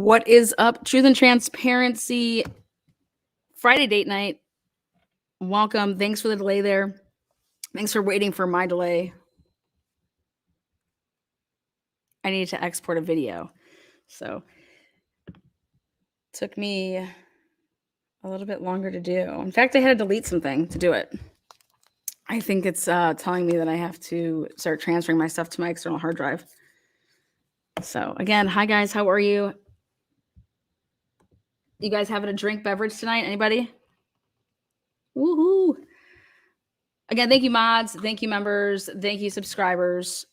What is up? Truth and Transparency Friday date night. Welcome. Thanks for the delay there. Thanks for waiting for my delay. I needed to export a video. So took me a little bit longer to do. In fact, I had to delete something to do it. I think it's telling me that I have to start transferring my stuff to my external hard drive. So again, hi guys, how are you? You guys having a drink beverage tonight? Anybody? Woohoo! Again, thank you mods, thank you members, thank you subscribers.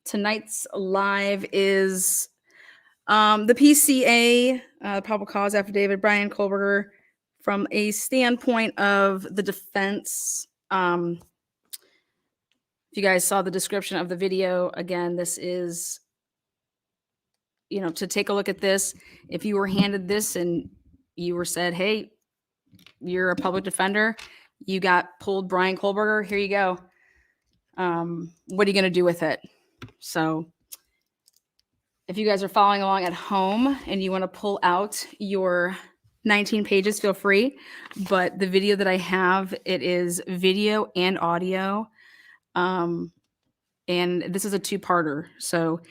Tonight's live is the PCA, probable cause affidavit, Bryan Kohberger, from a standpoint of the defense. If you guys saw the description of the video, again, this is, to take a look at this. If you were handed this and you were said, hey, you're a public defender, you got pulled Bryan Kohberger, here you go. What are you going to do with it? So if you guys are following along at home and you want to pull out your 19 pages, feel free. But the video that I have, it is video and audio. And this is a two-parter. So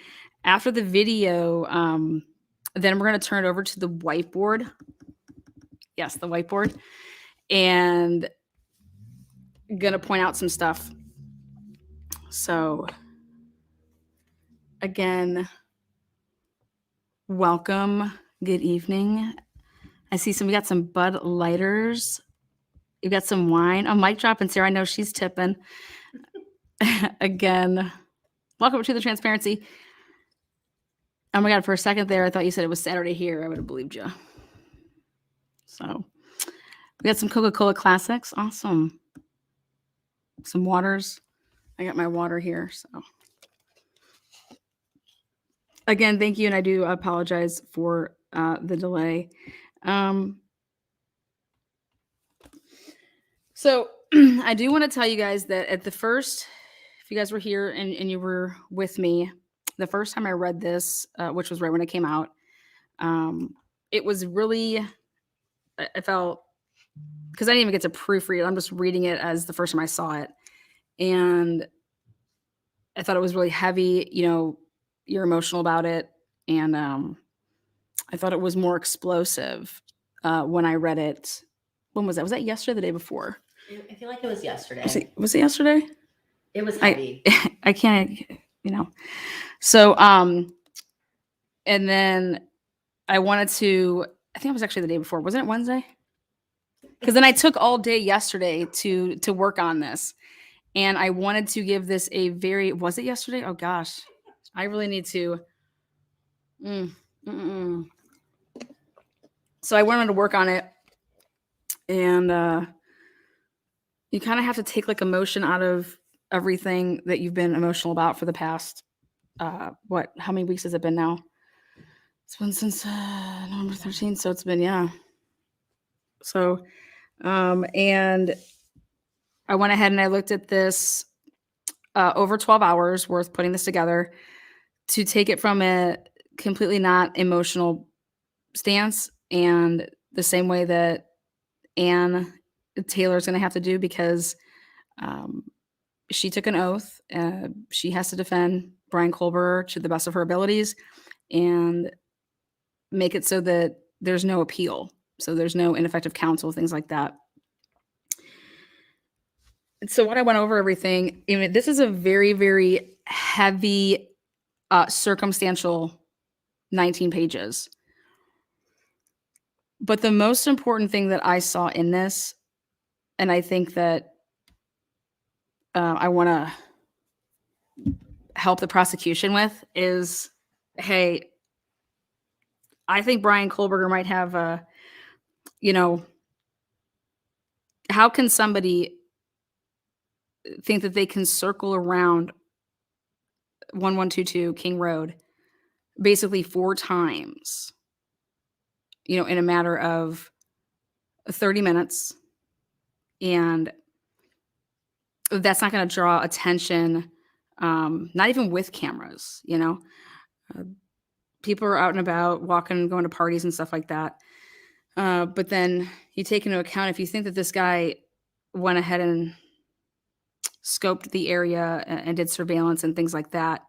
after the video, then we're going to turn it over to the whiteboard. Yes, the whiteboard. And going to point out some stuff. So again, welcome. Good evening. I see we got some Bud Lighters. You got some wine. Oh, mic drop and Sarah, I know she's tipping. Again, welcome to the transparency. Oh my God, for a second there, I thought you said it was Saturday here. I would have believed you. So we got some Coca-Cola Classics. Awesome. Some waters. I got my water here. So again, thank you. And I do apologize for the delay. So I do want to tell you guys that at the first, if you guys were here and you were with me, the first time I read this, which was right when it came out, it was really, I felt, because I didn't even get to proofread it. I'm just reading it as the first time I saw it. And I thought it was really heavy. You're emotional about it. And I thought it was more explosive when I read it. When was that? Was that yesterday or the day before? I feel like it was yesterday. Was it yesterday? It was heavy. I can't, So, and then I wanted to, I think it was actually the day before. Wasn't it Wednesday? Because then I took all day yesterday to work on this. And I wanted to give this was it yesterday? Oh gosh, I really need to. So I went on to work on it. And you kind of have to take like emotion out of everything that you've been emotional about for the past, how many weeks has it been now? It's been since November 13th. So it's been, yeah. So, and I went ahead and I looked at this over 12 hours worth putting this together to take it from a completely not emotional stance, and the same way that Ann Taylor's going to have to do, because she took an oath. She has to defend Bryan Kohberger to the best of her abilities and make it so that there's no appeal. So there's no ineffective counsel, things like that. So when I went over everything, this is a very, very heavy circumstantial 19 pages. But the most important thing that I saw in this, and I think that I want to help the prosecution with, is, hey, I think Bryan Kohberger might have how can somebody think that they can circle around 1122 King Road basically 4 times, in a matter of 30 minutes. And that's not going to draw attention, not even with cameras, people are out and about, walking, going to parties and stuff like that. But then you take into account, if you think that this guy went ahead and scoped the area and did surveillance and things like that,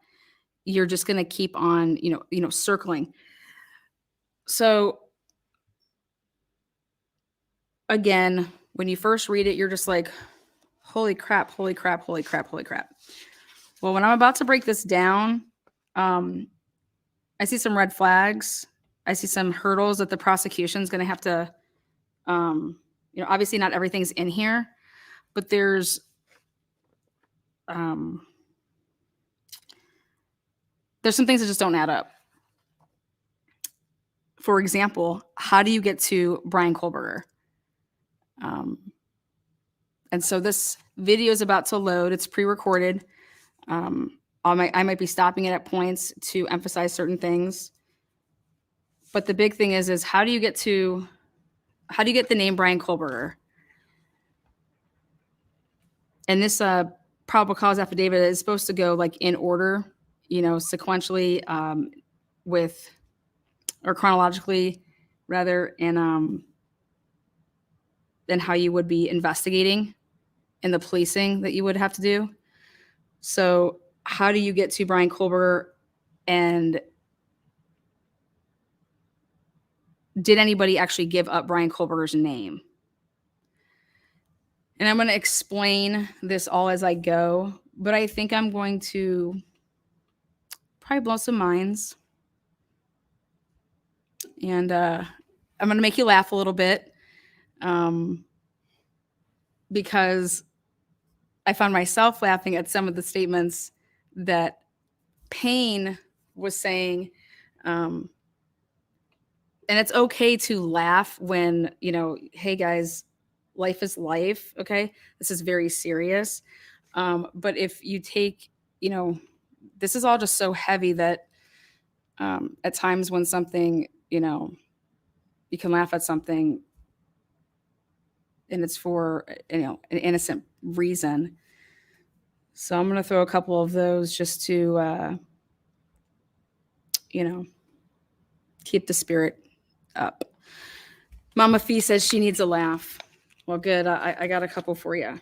you're just going to keep on, circling. So again, when you first read it, you're just like, holy crap, holy crap, holy crap, holy crap. Well, when I'm about to break this down, I see some red flags. I see some hurdles that the prosecution is going to have to, obviously not everything's in here, but there's some things that just don't add up. For example, how do you get to Bryan Kohberger? And so this video is about to load. It's pre-recorded. I might be stopping it at points to emphasize certain things. But the big thing is how do you get the name Bryan Kohberger? And this probable cause affidavit is supposed to go like in order, sequentially, or chronologically rather, and how you would be investigating and the policing that you would have to do. So how do you get to Bryan Kohberger, and did anybody actually give up Bryan Kohberger's name? And I'm going to explain this all as I go, but I think I'm going to probably blow some minds. And I'm going to make you laugh a little bit, because I found myself laughing at some of the statements that Payne was saying. And it's okay to laugh when, hey guys, life is life. Okay. This is very serious. But if you take, this is all just so heavy that at times when something, you can laugh at something and it's for, an innocent reason. So I'm going to throw a couple of those just to, keep the spirit up. Mama Fee says she needs a laugh. Well, good. I got a couple for you.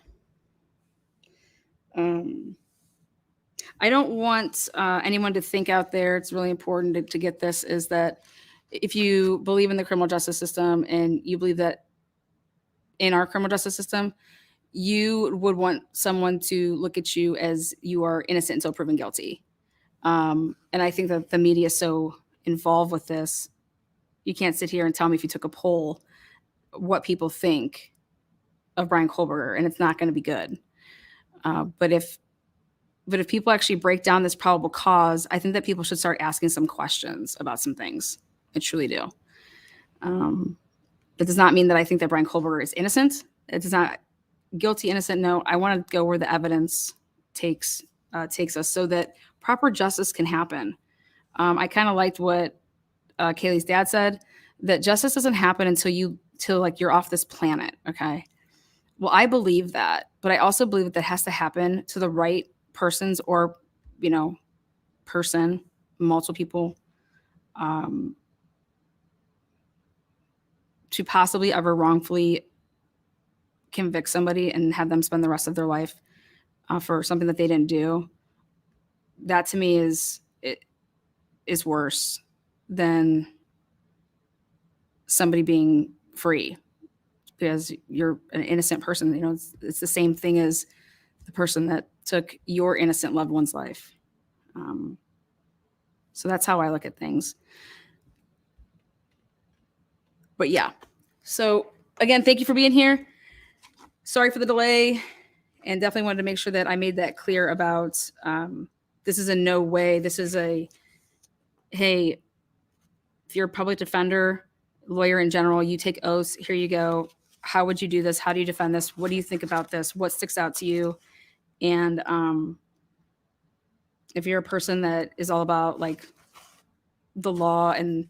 I don't want anyone to think out there, it's really important to get this, is that if you believe in the criminal justice system and you believe that in our criminal justice system, you would want someone to look at you as you are innocent until proven guilty. And I think that the media is so involved with this. You can't sit here and tell me if you took a poll what people think of Bryan Kohberger, and it's not going to be good. But if people actually break down this probable cause, I think that people should start asking some questions about some things. I truly do. That does not mean that I think that Bryan Kohberger is innocent. It does not guilty, innocent. No, I want to go where the evidence takes us so that proper justice can happen. I kind of liked what Kaylee's dad said, that justice doesn't happen until you're off this planet. Okay. Well, I believe that, but I also believe that has to happen to the right persons or, person, multiple people, to possibly ever wrongfully convict somebody and have them spend the rest of their life for something that they didn't do. That to me is worse than somebody being free because you're an innocent person. It's the same thing as the person that took your innocent loved one's life. So that's how I look at things. But yeah. So again, thank you for being here. Sorry for the delay, and definitely wanted to make sure that I made that clear about this is in no way. This is hey, if you're a public defender, lawyer in general, you take oaths. Here you go. How would you do this? How do you defend this? What do you think about this? What sticks out to you? And if you're a person that is all about like the law and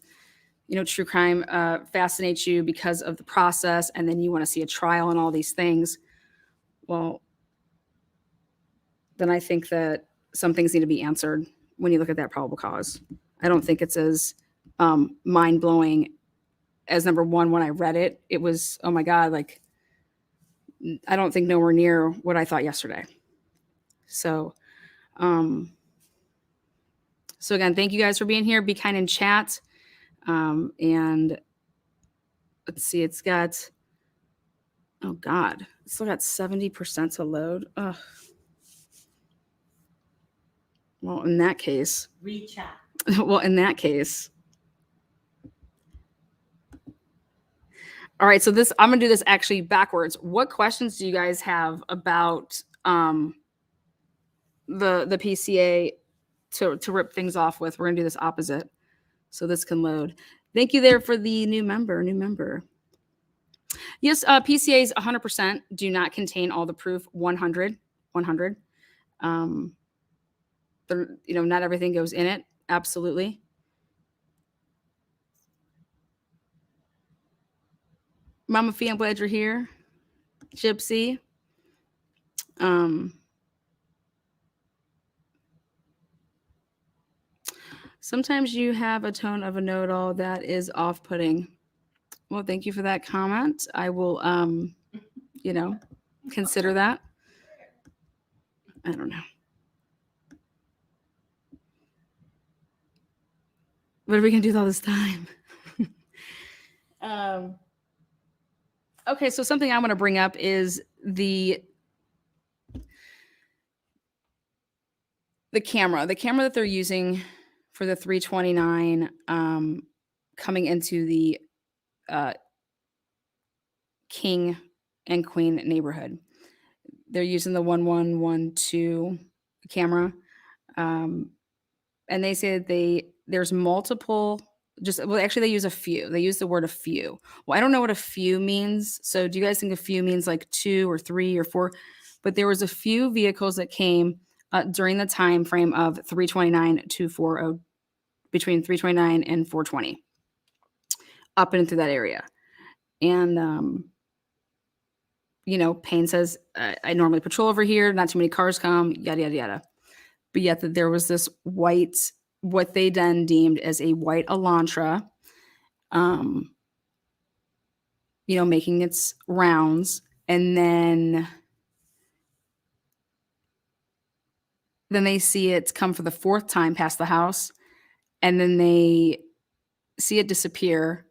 true crime fascinates you because of the process, and then you want to see a trial and all these things, well, then I think that some things need to be answered when you look at that probable cause. I don't think it's as mind blowing as number one. When I read it, it was, oh my God, like, I don't think nowhere near what I thought yesterday. So, so again, thank you guys for being here. Be kind in chat. And let's see, it's got, oh God, it's still got 70% to load. Ugh. Well, in that case, Read chat. well, in that case, all right. So this, I'm gonna do this actually backwards. What questions do you guys have about the PCA to rip things off with? We're gonna do this opposite, so this can load. Thank you there for the new member. Yes, PCAs 100% do not contain all the proof. 100. Not everything goes in it. Absolutely. Mama Fee, I'm glad you're here. Gypsy. Sometimes you have a tone of a know-it-all that is off-putting. Well, thank you for that comment. I will, consider that. I don't know. What are we gonna do with all this time? Okay, so something I want to bring up is the camera. The camera that they're using for the 329 coming into the King and Queen neighborhood. They're using the 1112 camera. And they say that there's multiple, actually they use a few. They use the word a few. Well, I don't know what a few means. So do you guys think a few means like 2 or 3 or 4? But there was a few vehicles that came during the time frame of 329 to 40, between 329 and 420, up and through that area. And Payne says, I normally patrol over here, not too many cars come, yada, yada, yada. But yet that there was this white, what they then deemed as a white Elantra, making its rounds. And then they see it come for the 4th time past the house. And then they see it disappear.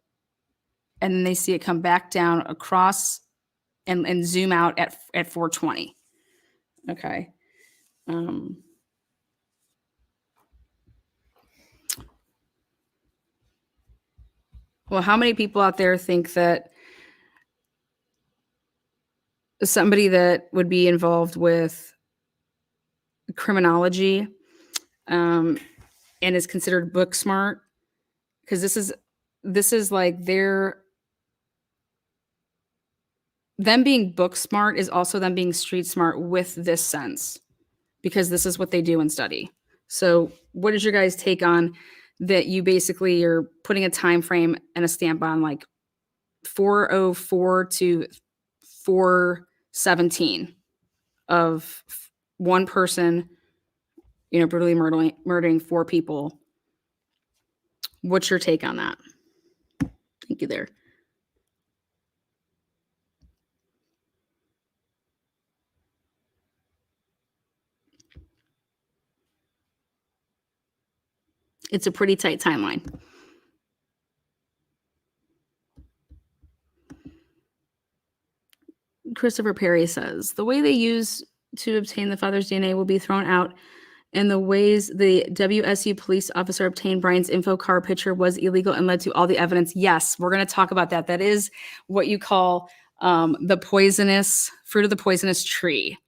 And then they see it come back down across and zoom out at 420. Okay. Well, how many people out there think that somebody that would be involved with criminology and is considered book smart? Because this is like them being book smart is also them being street smart with this sense, because this is what they do and study. So what is your guys' take on that? You basically are putting a time frame and a stamp on like 404 to 417 of one person, brutally murdering 4 people. What's your take on that? Thank you there. It's a pretty tight timeline. Christopher Perry says, the way they use to obtain the father's DNA will be thrown out, and the ways the WSU police officer obtained Bryan's info car picture was illegal and led to all the evidence. Yes, we're going to talk about that. That is what you call the poisonous fruit of the poisonous tree.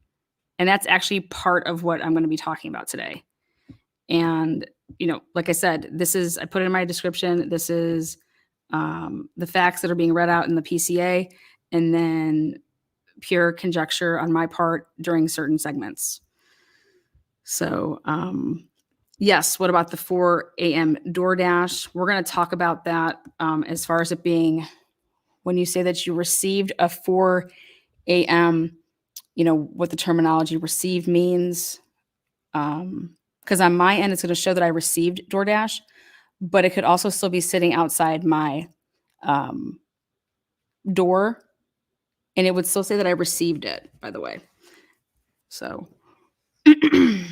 And that's actually part of what I'm going to be talking about today. And, like I said, I put it in my description. This is the facts that are being read out in the PCA, and then pure conjecture on my part during certain segments. So, yes, what about the 4 a.m. DoorDash? We're going to talk about that as far as it being when you say that you received a 4 a.m., what the terminology received means. Because on my end, it's going to show that I received DoorDash. but it could also still be sitting outside my door, and it would still say that I received it, by the way. So here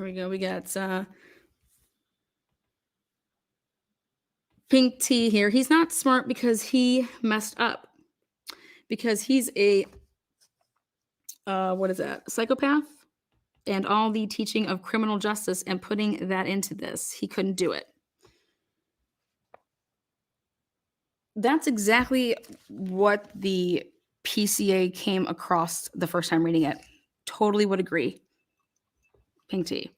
we go. We got Pink Tea here. He's not smart because he messed up. Because he's a what is that? Psychopath? And all the teaching of criminal justice and putting that into this. He couldn't do it. That's exactly what the PCA came across the first time reading it. Totally would agree. Pink Tea.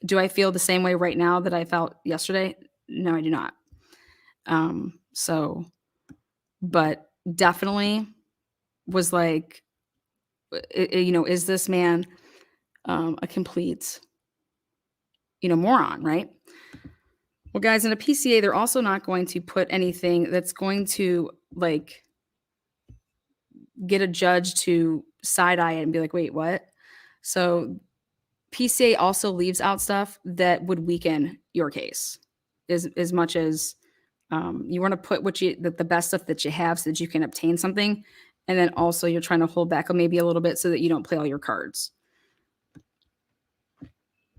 Do I feel the same way right now that I felt yesterday? No, I do not. But definitely was like, is this man a complete, moron, right? Well, guys, in a PCA, they're also not going to put anything that's going to like get a judge to side eye it and be like, wait, what? So PCA also leaves out stuff that would weaken your case as much as you want to put the best stuff that you have so that you can obtain something. And then also you're trying to hold back maybe a little bit so that you don't play all your cards.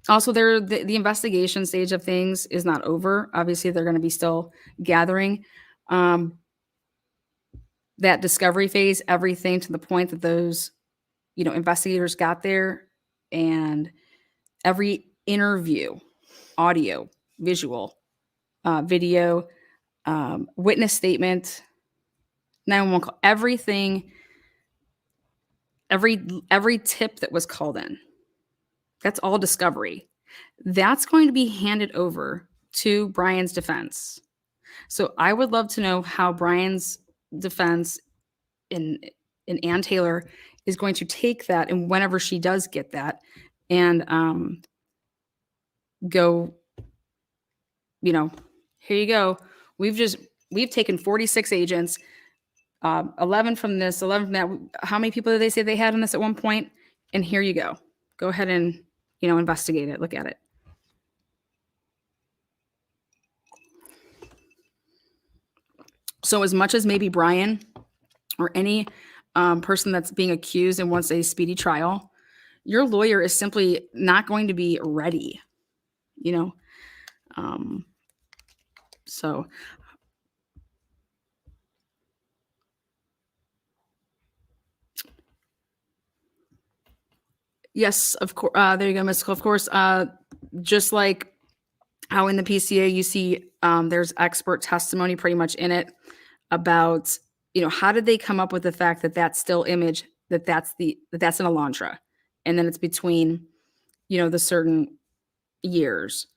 Also, the investigation stage of things is not over. Obviously, they're going to be still gathering that discovery phase, everything to the point that those, investigators got there, and every interview, audio, visual, video, witness statement, 911 call, everything, every tip that was called in. That's all discovery. That's going to be handed over to Bryan's defense. So I would love to know how Bryan's defense in Ann Taylor is going to take that, and whenever she does get that, and go, here you go. We've taken 46 agents, 11 from this, 11 from that. How many people did they say they had on this at one point? And here you go. Go ahead and, investigate it. Look at it. So as much as maybe Bryan or any person that's being accused and wants a speedy trial, your lawyer is simply not going to be ready, so yes, of course. There you go, Mystical. Of course, just like how in the PCA you see there's expert testimony pretty much in it about, how did they come up with the fact that that still image, that's an Elantra, and then it's between, the certain years.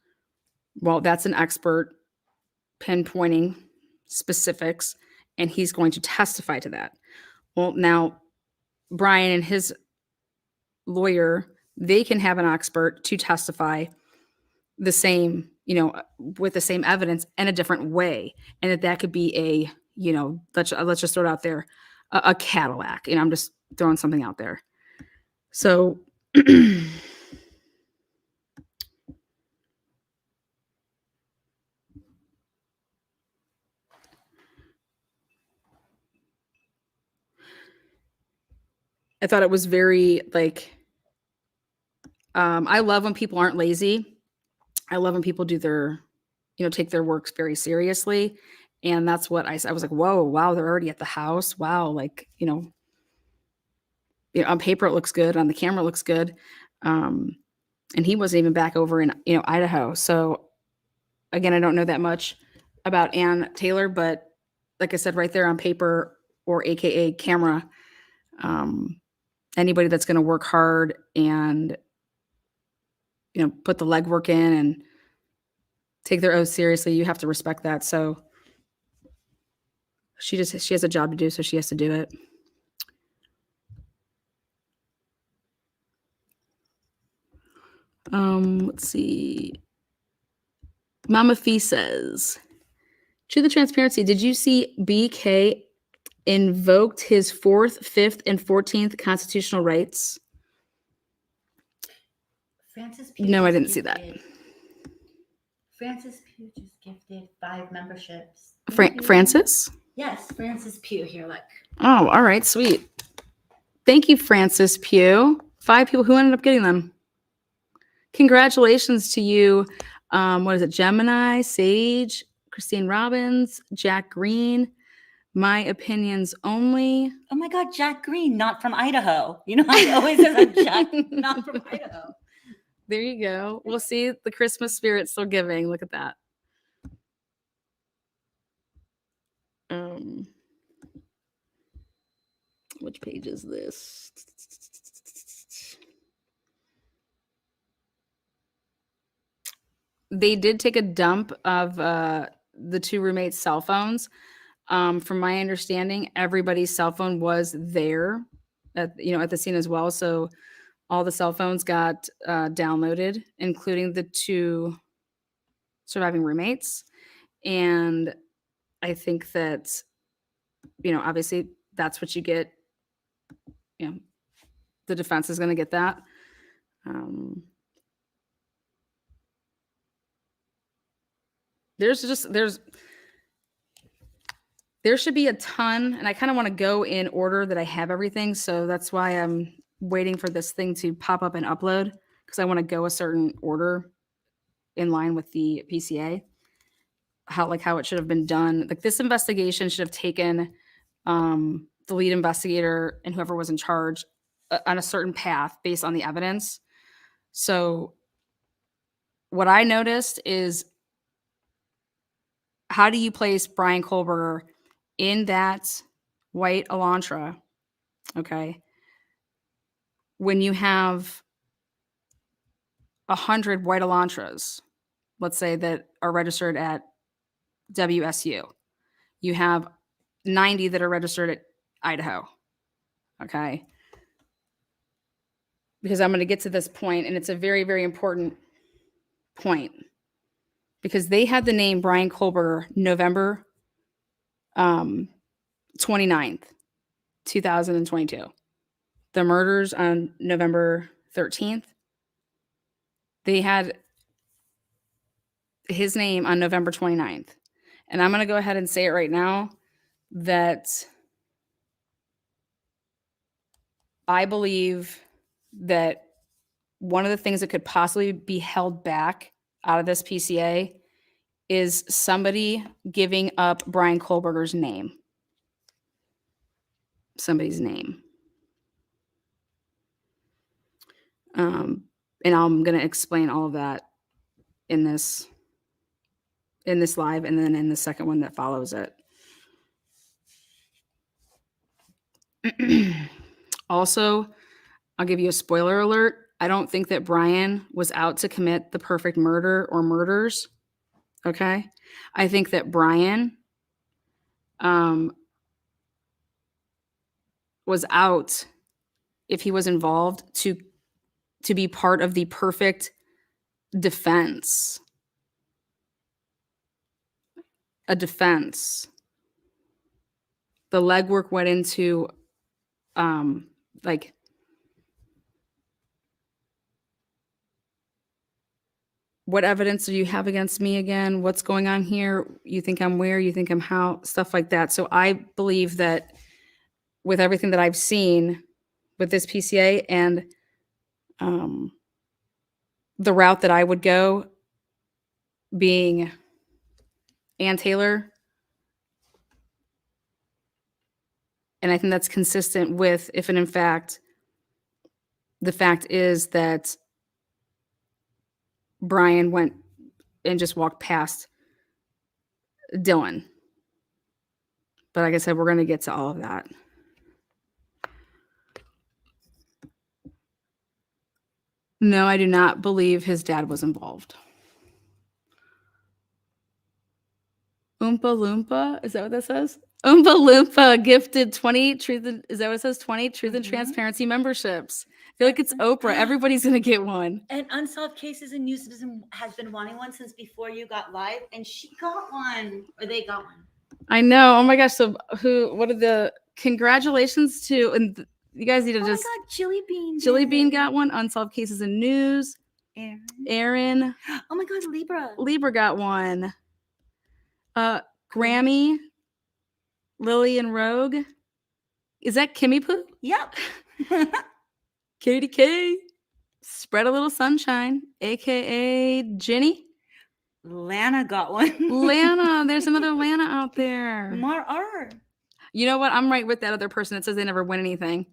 Well, that's an expert pinpointing specifics, and he's going to testify to that. Well, now Bryan and his lawyer, they can have an expert to testify the same, with the same evidence in a different way, and that could be a, let's just throw it out there, a Cadillac. I'm just throwing something out there. So I thought it was very I love when people aren't lazy. I love when people do their, take their works very seriously. And that's what I was like, whoa, wow, they're already at the house. Wow. On paper, it looks good. On the camera, it looks good. And he wasn't even back over in, Idaho. So again, I don't know that much about Ann Taylor, but like I said, right there on paper or AKA camera, anybody that's going to work hard and, put the legwork in and take their oath seriously, you have to respect that. So she has a job to do, so she has to do it. Let's see. Mama Fee says, to the transparency, did you see BK invoked his 4th, 5th, and 14th constitutional rights? Francis Pugh No, I just didn't see that. Francis Pugh just gifted 5 memberships. Francis? Yes, Francis Pugh. Here, look. Oh, all right, sweet. Thank you, Francis Pugh. 5 people. Who ended up getting them? Congratulations to you. What is it? Gemini, Sage, Christine Robbins, Jack Green, My Opinions Only. Oh my God, Jack Green, not from Idaho. You know how he always says I'm Jack, not from Idaho. There you go. We'll see the Christmas spirit still giving. Look at that. Which page is this? They did take a dump of the 2 roommates' cell phones. From my understanding, everybody's cell phone was there at the scene as well. So all the cell phones got downloaded, including the 2 surviving roommates. And I think that, obviously that's what you get. The defense is going to get that. There should be a ton, and I kind of want to go in order that I have everything. So that's why I'm waiting for this thing to pop up and upload, because I want to go a certain order in line with the PCA, how it should have been done. Like, this investigation should have taken the lead investigator and whoever was in charge on a certain path based on the evidence. So what I noticed is, how do you place Bryan Kohberger in that white Elantra, okay, when you have 100 white Elantras, let's say, that are registered at WSU? You have 90 that are registered at Idaho, okay? Because I'm going to get to this point, and it's a very, very important point, because they had the name Bryan Kohberger November 29th, 2022. The murders on November 13th. They had his name on November 29th. And I'm going to go ahead and say it right now that I believe that one of the things that could possibly be held back out of this PCA is somebody giving up Bryan Kohberger's name. Somebody's name. And I'm going to explain all of that in this live, and then in the second one that follows it. Also, I'll give you a spoiler alert. I don't think that Bryan was out to commit the perfect murder or murders. Okay? I think that Bryan was out, if he was involved, to be part of the perfect defense. A defense. The legwork went into what evidence do you have against me again? What's going on here? You think I'm where? You think I'm how? Stuff like that. So I believe that with everything that I've seen with this PCA, and the route that I would go, being Ann Taylor, and I think that's consistent with, if and in fact, the fact is that Bryan went and just walked past Dylan. But like I said, we're going to get to all of that. No, I do not believe his dad was involved. Oompa Loompa? Is that what that says? Oompa Loompa gifted 20 truth and, is that what it says? 20 truth and transparency memberships. I feel like it's Oprah. Everybody's going to get one. And Unsolved Cases and News has been wanting one since before you got live, and she got one, or they got one. I know. Oh my gosh. So what are the congratulations to, and you guys need to Oh just, my God, Chili Bean. Chili Bean did. got one, Unsolved Cases in News. Aaron. Aaron, Oh my God, Libra. Libra got one. Grammy, Lily and Rogue. Is that Kimmy Poo? Yep. Katie K. Spread a Little Sunshine, aka Jenny. Lana got one. Lana, there's another Lana out there. Mar R. You know what? I'm right with that other person that says they never win anything.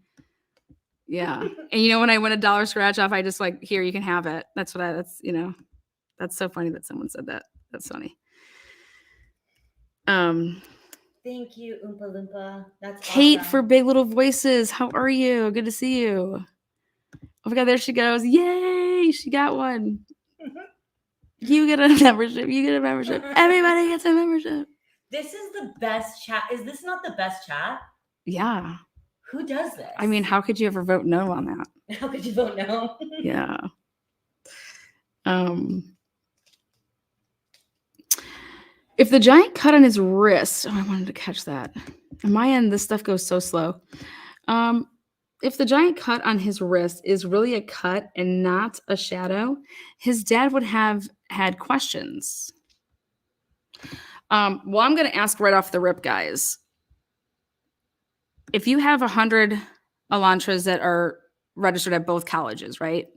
Yeah. And you know, when I win a dollar scratch off, I just like, here, you can have it. That's that's so funny that someone said that. That's funny. Thank you, Oompa Loompa. That's Kate awesome. for Big Little Voices. How are you? Good to see you. Oh my God, there she goes. Yay! She got one. You get a membership. You get a membership. Everybody gets a membership. This is the best chat. Is this not the best chat? Yeah. Who does this? I mean, how could you ever vote no on that? How could you vote no? Yeah. If the giant cut on his wrist, I wanted to catch that. On my end, this stuff goes so slow. If the giant cut on his wrist is really a cut and not a shadow, his dad would have had questions. Well, I'm going to ask right off the rip, guys. If you have 100 Elantras that are registered at both colleges, right?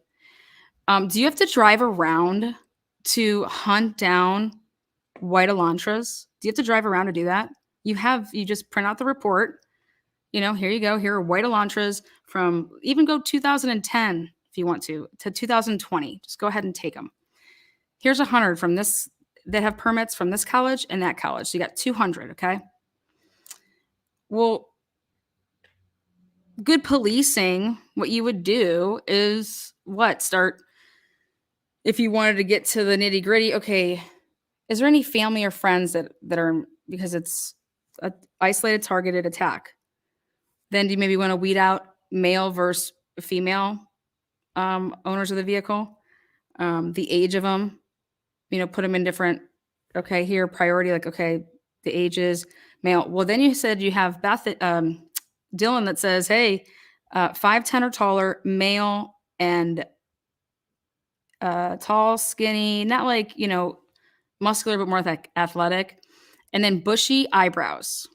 Do you have to drive around to hunt down white Elantras? Do you have to drive around to do that? You just print out the report. Here you go. Here are white Elantras from, even go 2010 if you want to 2020. Just go ahead and take them. Here's 100 from this that have permits from this college and that college. So you got 200, okay? Well, good policing, what you would do is start, if you wanted to get to the nitty gritty, okay, is there any family or friends that are, because it's an isolated targeted attack, then do you maybe want to weed out male versus female owners of the vehicle, the age of them, put them in different, okay, here, priority, like, okay, the age is male. Well, then you said you have Dylan that says, hey, 5'10" or taller, male, and tall, skinny, not like, muscular, but more like athletic, and then bushy eyebrows.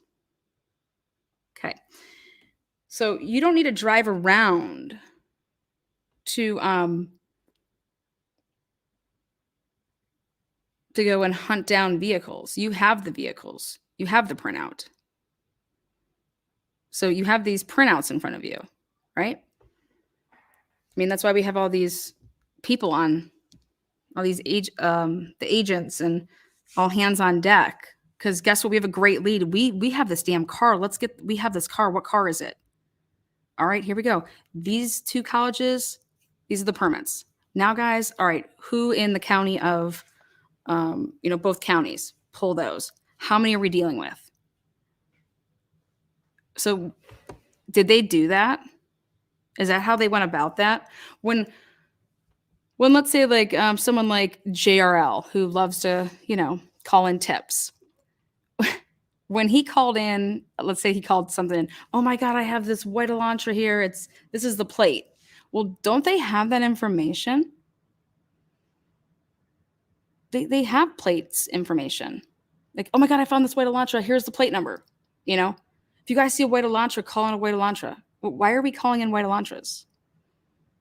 Okay. So you don't need to drive around to go and hunt down vehicles. You have the vehicles. You have the printout. So you have these printouts in front of you, right? I mean, that's why we have all these people on, all these the agents and all hands on deck. Because guess what? We have a great lead. We have this damn car. We have this car. What car is it? All right, here we go. These two colleges, these are the permits. Now, guys, all right, who in the county of, both counties, pull those. How many are we dealing with? So did they do that? Is that how they went about that? When let's say like someone like JRL who loves to, call in tips. When he called in, let's say he called something in, oh my God, I have this white Elantra here. This is the plate. Well, don't they have that information? They have plates information. Like, oh my God, I found this white Elantra. Here's the plate number. If you guys see a white Elantra, call in a white Elantra. Why are we calling in white Elantras?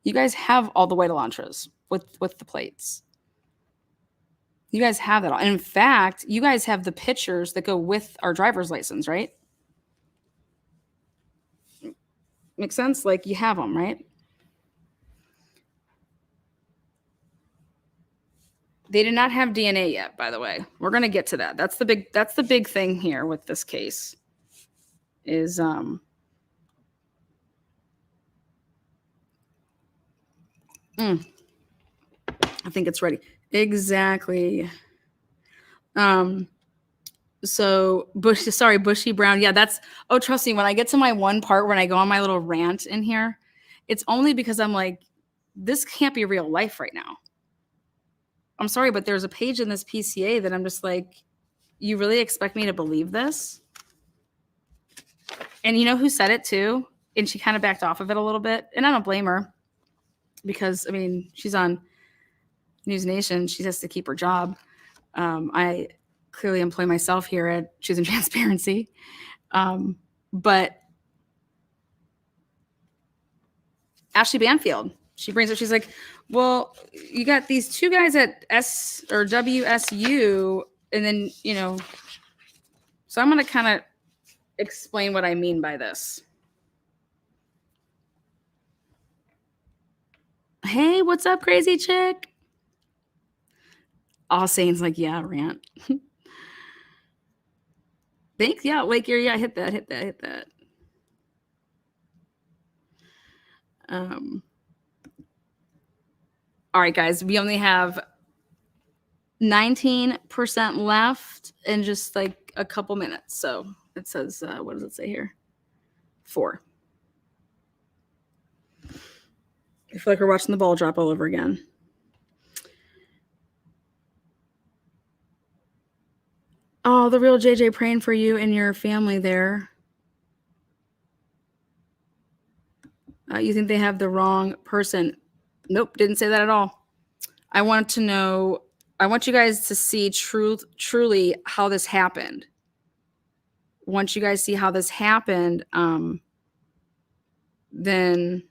You guys have all the white Elantras with the plates. You guys have that all. And in fact, you guys have the pictures that go with our driver's license, right? Makes sense? Like you have them, right? They did not have DNA yet, by the way. We're going to get to that. That's the big thing here with this case is I think it's ready. Exactly. So Bushy Brown. Yeah, trust me, when I get to my one part, when I go on my little rant in here, it's only because I'm like, this can't be real life right now. I'm sorry, but there's a page in this PCA that I'm just like, you really expect me to believe this? And you know who said it too? And she kind of backed off of it a little bit. And I don't blame her because, I mean, she's on News Nation. She has to keep her job. I clearly employ myself here at Choosing Transparency. But Ashley Banfield, she brings up, she's like, well, you got these two guys at S or WSU, and then, you know, so I'm going to kind of explain what I mean by this. Hey, what's up, crazy chick? All Saints, like, yeah, rant. Thanks. Yeah, Lake Erie. Yeah, hit that. All right, guys, we only have 19% left in just like a couple minutes. So it says, what does it say here? 4. I feel like we're watching the ball drop all over again. Oh, the real JJ praying for you and your family there. You think they have the wrong person? Nope, didn't say that at all. I want you guys to see truly how this happened. Once you guys see how this happened, then,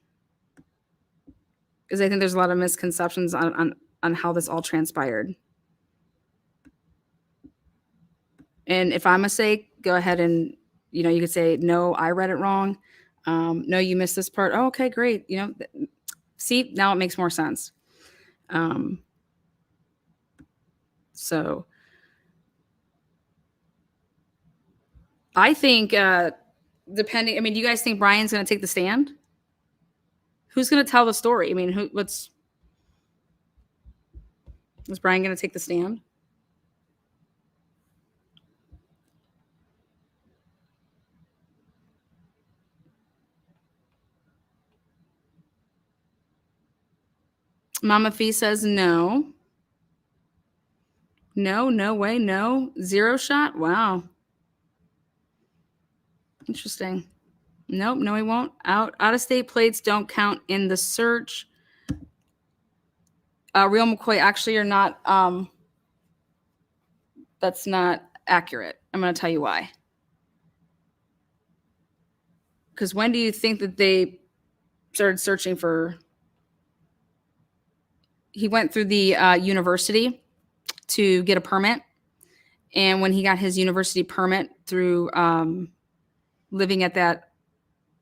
because I think there's a lot of misconceptions on how this all transpired. And if I'm a mistake, go ahead and, you know, you could say, no, I read it wrong. No, you missed this part. Oh, okay, great. You know, see, now it makes more sense. So I think, depending, I mean, do you guys think Bryan's going to take the stand? Who's going to tell the story? I mean, is Bryan going to take the stand? Mama Fee says no. No way, no. 0 shot? Wow. Interesting. Nope, no, he won't. Out of state plates don't count in the search. Real McCoy, actually, you're not. That's not accurate. I'm going to tell you why. Because when do you think that they started searching for? He went through the university to get a permit, and when he got his university permit through living at that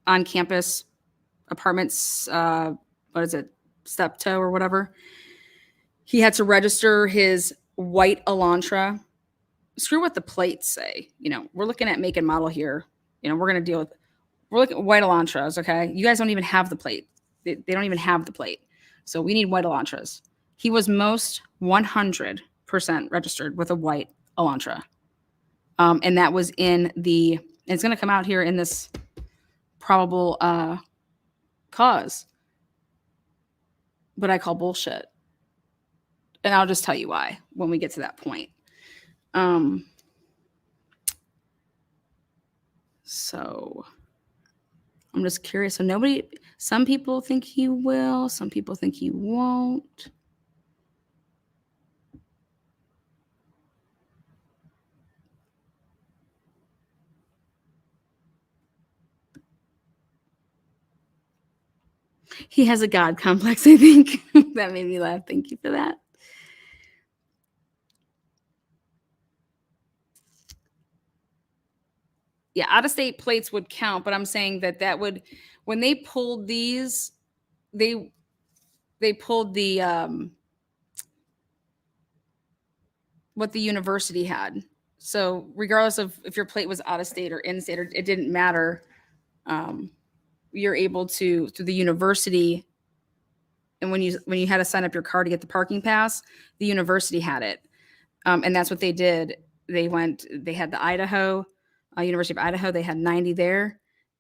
on-campus apartments, what is it, Steptoe or whatever, he had to register his white Elantra. Screw what the plates say. You know, we're looking at make and model here. You know, we're going to deal with, we're looking at white Elantras, okay? You guys don't even have the plate. They don't even have the plate. So we need white Elantras. He was most 100% registered with a white Elantra. And that was in the, it's going to come out here in this probable cause. But I call bullshit. And I'll just tell you why when we get to that point. So I'm just curious. So some people think he will, some people think he won't. He has a God complex, I think. That made me laugh. Thank you for that. Yeah, out-of-state plates would count, but I'm saying that would, when they pulled these, they pulled the what the university had. So regardless of if your plate was out of state or in state, it didn't matter. You're able to, through the university, and when you had to sign up your car to get the parking pass, the university had it, and that's what they did. They had the Idaho, University of Idaho. They had 90 there,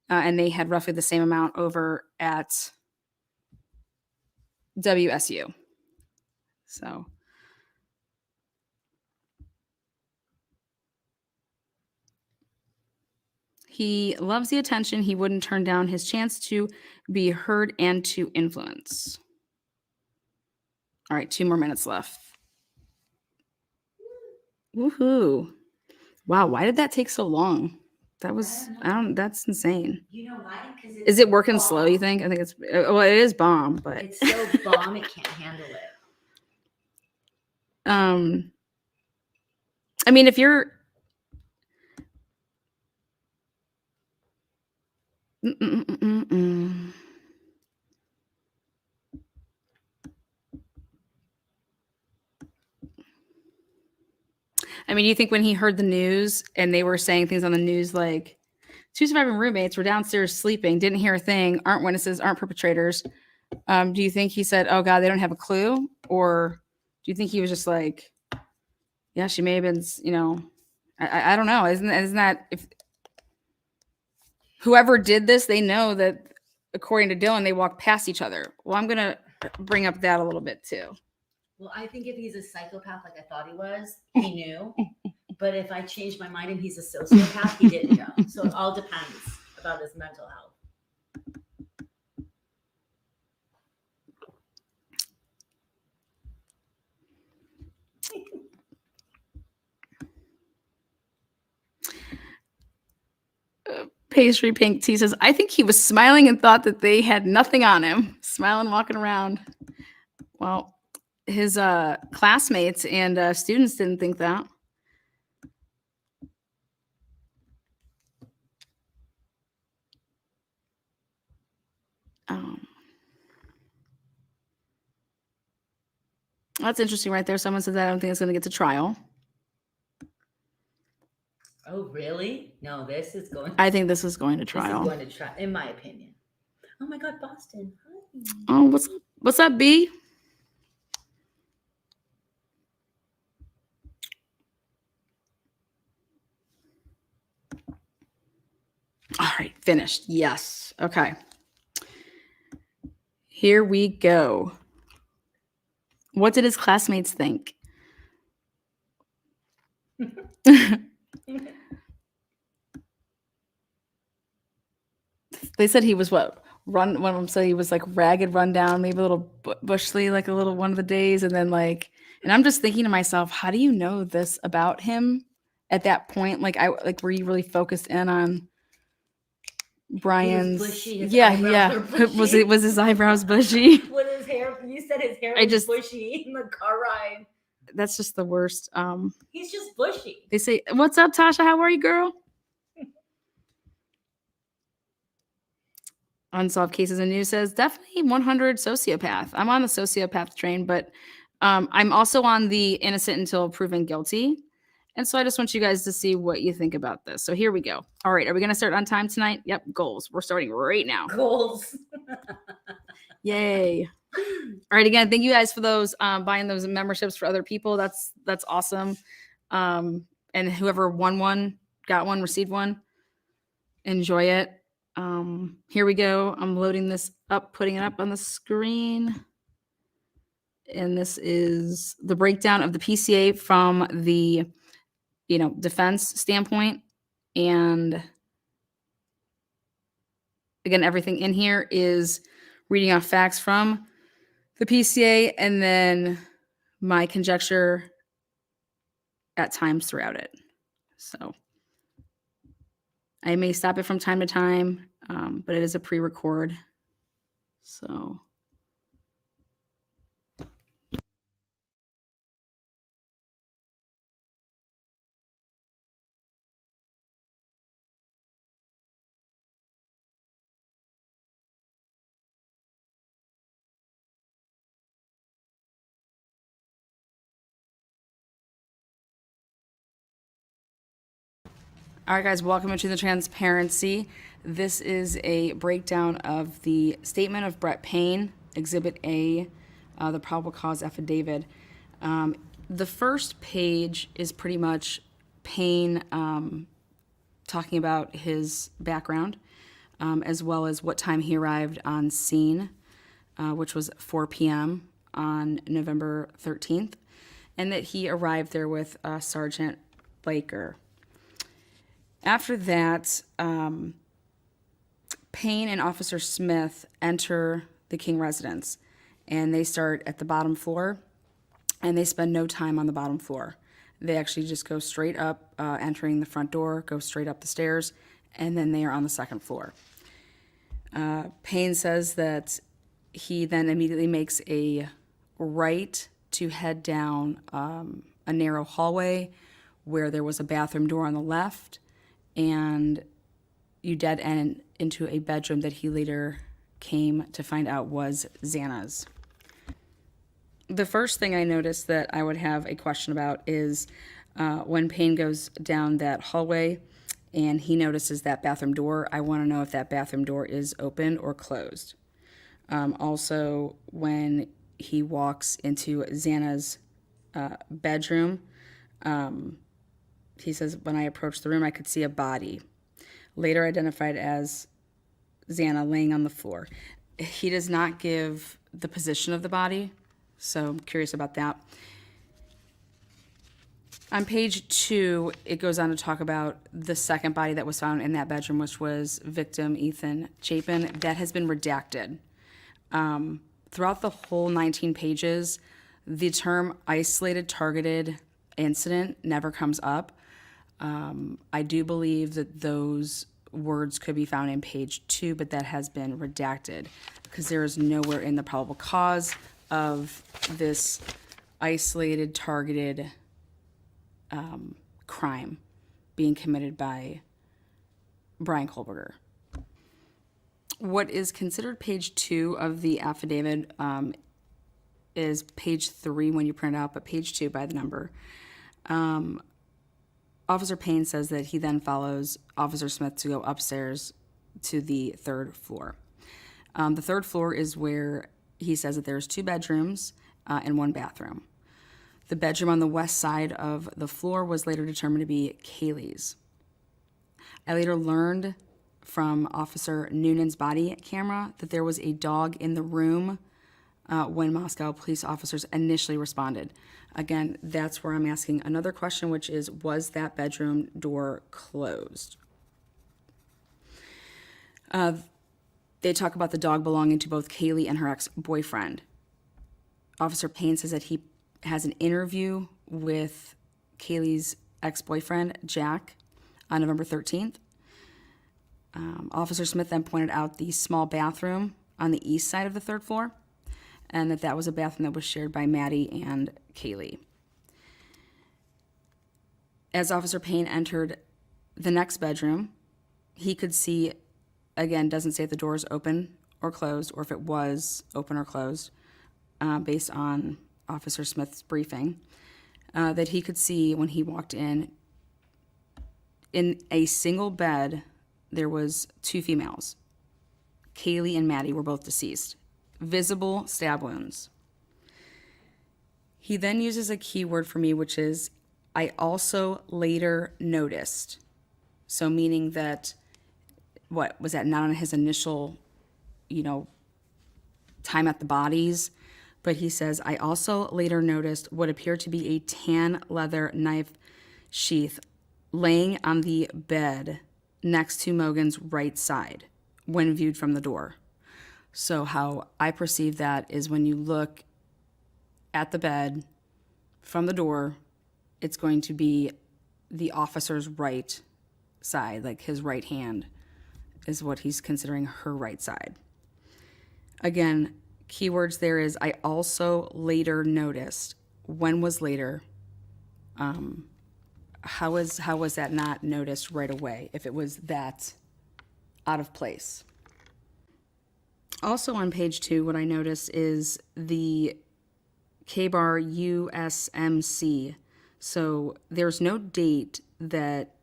and they had roughly the same amount over at WSU. So He loves the attention. He wouldn't turn down his chance to be heard and to influence. All right, 2 more minutes left. Woohoo. Wow, why did that take so long? That was, that's insane. You know why? Because Is it working slow, you think? I think it's, well, it is bomb, but. It's so bomb, it can't handle it. I mean, if you're, I mean, you think when he heard the news and they were saying things on the news like, 2 surviving roommates were downstairs sleeping, didn't hear a thing, aren't witnesses, aren't perpetrators. Do you think he said, oh God, they don't have a clue? Or do you think he was just like, yeah, she may have been, you know, I don't know. Isn't that, if whoever did this, they know that according to Dylan, they walked past each other. Well, I'm going to bring up that a little bit too. Well, I think if he's a psychopath like I thought he was, he knew. But if I changed my mind and he's a sociopath, he didn't know. So it all depends about his mental health. Pastry Pink Tea says, I think he was smiling and thought that they had nothing on him. Smiling, walking around. Well, his classmates and students didn't think that. That's interesting right there. Someone said that I don't think it's going to get to trial. Oh, really? No, this is going. I think this is going to trial. This is going to trial, in my opinion. Oh my God, Boston. Hi. Oh, what's up, B? All right, finished. Yes. Okay. Here we go. What did his classmates think? They said he was what? One of them said he was like ragged, run down, maybe a little bushly, like a little one of the days. And then like, and I'm just thinking to myself, how do you know this about him at that point? Like were you really focused in on Bryan's? Bushy, Was his eyebrows bushy? What his hair? You said his hair was bushy in the car ride. That's just the worst. He's just bushy. They say, "What's up, Tasha? How are you, girl?" Unsolved Cases in News says definitely 100 sociopath. I'm on the sociopath train, but I'm also on the innocent until proven guilty. And so I just want you guys to see what you think about this. So here we go. All right. Are we going to start on time tonight? Yep. Goals. We're starting right now. Goals. Yay. All right. Again, thank you guys for those buying those memberships for other people. That's awesome. And whoever won one, got one, received one, enjoy it. Here we go. I'm loading this up, putting it up on the screen. And this is the breakdown of the PCA from the, defense standpoint. And again, everything in here is reading off facts from the PCA and then my conjecture at times throughout it. So I may stop it from time to time, but it is a pre-record. So. All right, guys, welcome to the transparency. This is a breakdown of the statement of Brett Payne, Exhibit A, the probable cause affidavit. The first page is pretty much Payne talking about his background, as well as what time he arrived on scene, which was 4 p.m. on November 13th, and that he arrived there with Sergeant Baker. After that, Payne and Officer Smith enter the King residence, and they start at the bottom floor, and they spend no time on the bottom floor. They actually just go straight up, entering the front door, go straight up the stairs, and then they are on the second floor. Payne says that he then immediately makes a right to head down a narrow hallway where there was a bathroom door on the left, and you dead end into a bedroom that he later came to find out was Xana's. The first thing I noticed that I would have a question about is when Payne goes down that hallway and he notices that bathroom door. I want to know if that bathroom door is open or closed. Also, when he walks into Xana's bedroom, he says, when I approached the room, I could see a body, later identified as Xana, laying on the floor. He does not give the position of the body, so I'm curious about that. On page 2, it goes on to talk about the second body that was found in that bedroom, which was victim Ethan Chapin. That has been redacted. Throughout the whole 19 pages, the term isolated targeted incident never comes up. I do believe that those words could be found in page 2, but that has been redacted because there is nowhere in the probable cause of this isolated targeted crime being committed by Bryan Kohberger. What is considered page 2 of the affidavit is page 3 when you print it out, but page 2 by the number. Officer Payne says that he then follows Officer Smith to go upstairs to the third floor. The third floor is where he says that there's 2 bedrooms and 1 bathroom. The bedroom on the west side of the floor was later determined to be Kaylee's. I later learned from Officer Noonan's body camera that there was a dog in the room when Moscow police officers initially responded. Again, that's where I'm asking another question, which is, was that bedroom door closed? They talk about the dog belonging to both Kaylee and her ex-boyfriend. Officer Payne says that he has an interview with Kaylee's ex-boyfriend, Jack, on November 13th. Officer Smith then pointed out the small bathroom on the east side of the third floor, and that was a bathroom that was shared by Maddie and Kaylee. As Officer Payne entered the next bedroom, he could see, again, doesn't say if the door is open or closed, or if it was open or closed, based on Officer Smith's briefing, that he could see when he walked in a single bed, there was 2 females. Kaylee and Maddie were both deceased. Visible stab wounds. He then uses a key word for me, which is, I also later noticed. So meaning that, what, was that not on his initial, time at the bodies? But he says, I also later noticed what appeared to be a tan leather knife sheath laying on the bed next to Mogan's right side when viewed from the door. So how I perceive that is when you look at the bed from the door, it's going to be the officer's right side, like his right hand is what he's considering her right side. Again, keywords there is, I also later noticed. When was later? How was that not noticed right away if it was that out of place? Also on page 2, what I noticed is the K-bar USMC. So there's no date that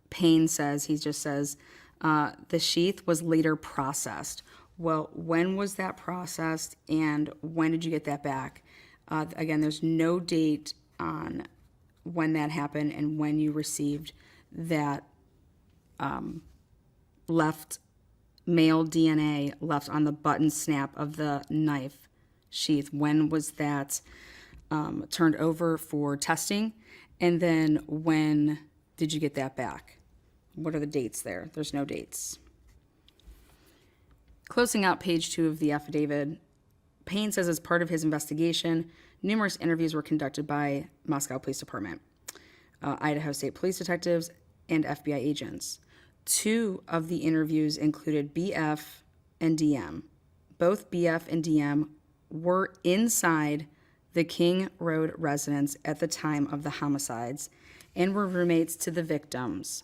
Payne says. He just says the sheath was later processed. Well, when was that processed and when did you get that back? Again, there's no date on when that happened and when you received that left male DNA left on the button snap of the knife sheath. When was that turned over for testing? And then when did you get that back? What are the dates there? There's no dates. Closing out page 2 of the affidavit, Payne says as part of his investigation, numerous interviews were conducted by Moscow Police Department, Idaho State Police detectives, and FBI agents. 2 of the interviews included BF and DM. Both BF and DM were inside the King Road residence at the time of the homicides and were roommates to the victims.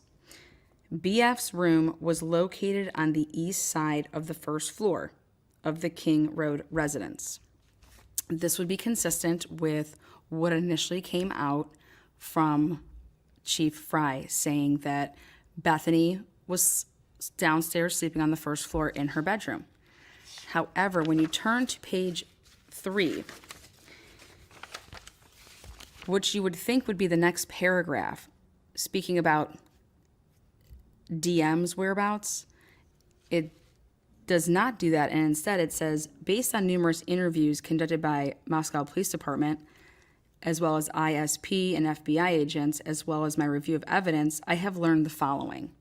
BF's room was located on the east side of the first floor of the King Road residence. This would be consistent with what initially came out from Chief Fry, saying that Bethany was downstairs sleeping on the first floor in her bedroom. However, when you turn to page 3, which you would think would be the next paragraph, speaking about DM's whereabouts, it does not do that, and instead it says, based on numerous interviews conducted by Moscow Police Department, as well as ISP and FBI agents, as well as my review of evidence, I have learned the following.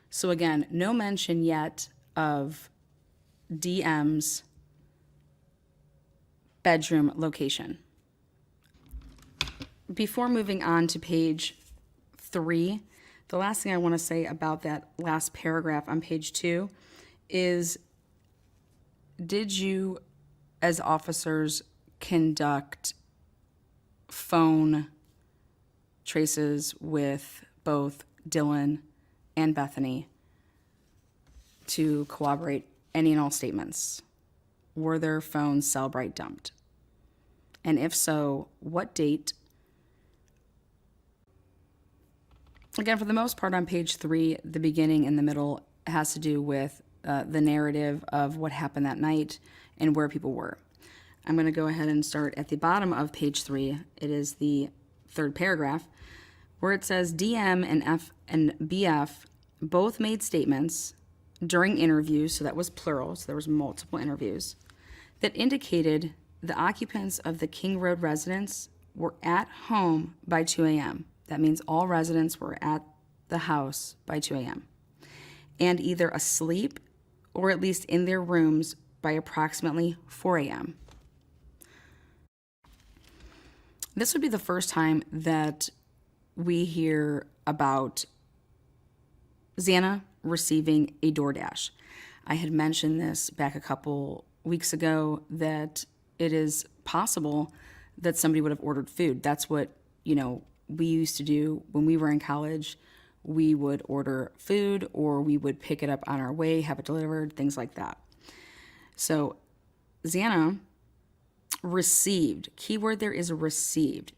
So again, no mention yet of DM's bedroom location. Before moving on to page 3, the last thing I want to say about that last paragraph on page 2 is, did you, as officers, conduct phone traces with both Dylan and Bethany to corroborate any and all statements? Were their phones Cellbrite dumped? And if so, what date? Again, for the most part on page 3, the beginning and the middle has to do with the narrative of what happened that night and where people were. I'm going to go ahead and start at the bottom of page 3. It is the 3rd paragraph, where it says DM and BF both made statements during interviews, so that was plural, so there was multiple interviews, that indicated the occupants of the King Road residence were at home by 2 a.m. That means all residents were at the house by 2 a.m. and either asleep or at least in their rooms by approximately 4 a.m. This would be the first time that we hear about Xana receiving a DoorDash. I had mentioned this back a couple weeks ago, that it is possible that somebody would have ordered food. That's what, we used to do when we were in college. We would order food, or we would pick it up on our way, have it delivered, things like that. So Xana received, keyword there is received,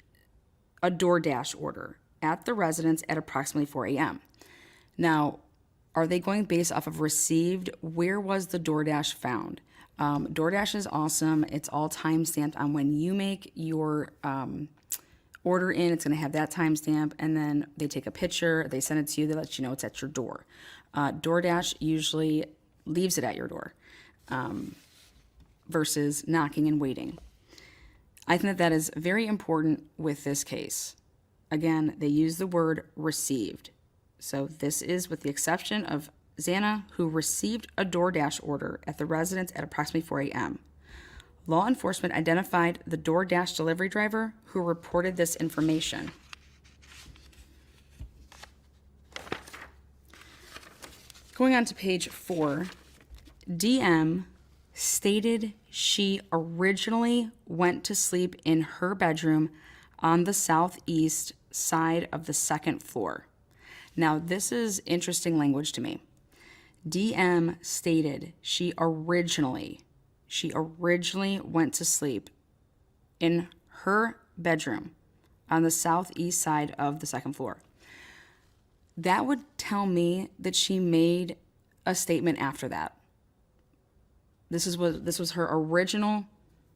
a DoorDash order at the residence at approximately 4 a.m. Now, are they going based off of received? Where was the DoorDash found? DoorDash is awesome. It's all time-stamped on when you make your order in. It's going to have that timestamp, and then they take a picture, they send it to you, they let you know it's at your door. DoorDash usually leaves it at your door versus knocking and waiting. I think that is very important with this case. Again, they use the word received. So this is with the exception of Xana, who received a DoorDash order at the residence at approximately 4 a.m. Law enforcement identified the DoorDash delivery driver who reported this information. Going on to page 4, DM stated she originally went to sleep in her bedroom on the southeast side of the 2nd floor. Now, this is interesting language to me. DM stated she originally went to sleep in her bedroom on the southeast side of the 2nd floor. That would tell me that she made a statement after that. This was her original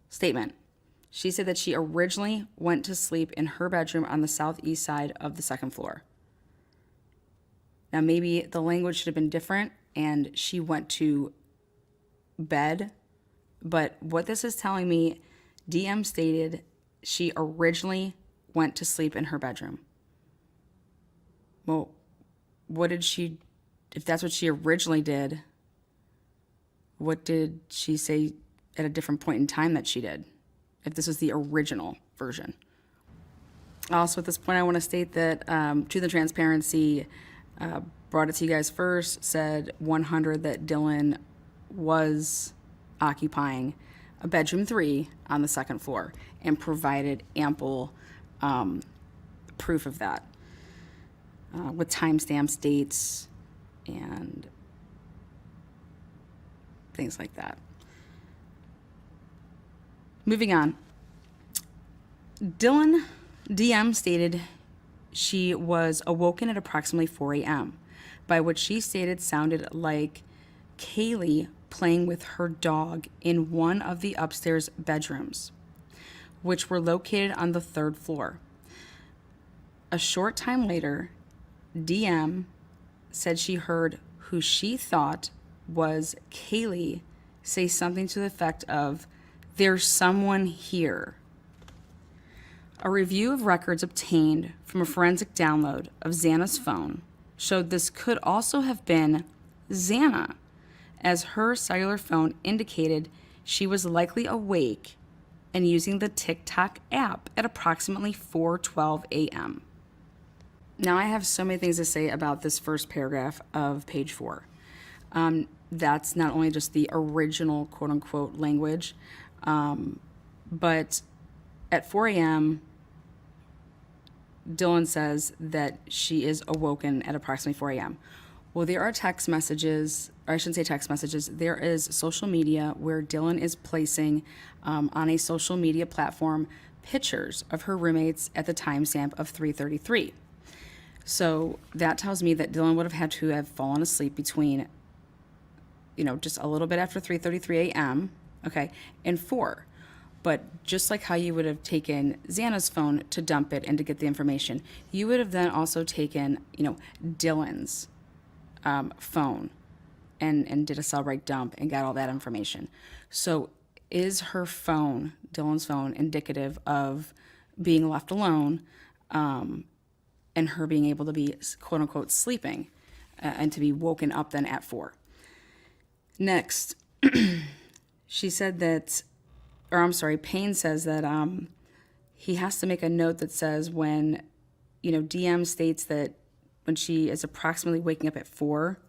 statement. She said that she originally went to sleep in her bedroom on the southeast side of the 2nd floor. Now, maybe the language should have been different and she went to bed, but what this is telling me, DM stated she originally went to sleep in her bedroom. Well, what did she, if that's what she originally did, what did she say at a different point in time that she did? If this was the original version. Also, at this point, I want to state that Truth and Transparency brought it to you guys first, said 100 that Dylan was occupying a bedroom 3 on the second floor and provided ample proof of that with timestamps, dates, and things like that. Moving on. Dylan DM stated she was awoken at approximately 4 a.m., by which she stated sounded like Kaylee playing with her dog in one of the upstairs bedrooms, which were located on the 3rd floor. A short time later, DM said she heard who she thought was Kaylee say something to the effect of, "There's someone here." A review of records obtained from a forensic download of Xana's phone showed this could also have been Xana, as her cellular phone indicated she was likely awake and using the TikTok app at approximately 4:12 a.m. Now I have so many things to say about this first paragraph of page 4. That's not only just the original quote-unquote language, but at 4 a.m., Dylan says that she is awoken at approximately 4 a.m. Well, there are text messages, or I shouldn't say text messages, there is social media where Dylan is placing on a social media platform pictures of her roommates at the timestamp of 3:33. So that tells me that Dylan would have had to have fallen asleep between, just a little bit after 3:33 a.m., okay, and 4. But just like how you would have taken Xana's phone to dump it and to get the information, you would have then also taken, Dylan's phone and did a cell break dump and got all that information. So is her phone, Dylan's phone, indicative of being left alone and her being able to be, quote unquote, sleeping and to be woken up then at 4? Next, she said that, Payne says that he has to make a note that says when, DM states that when she is approximately waking up at 4,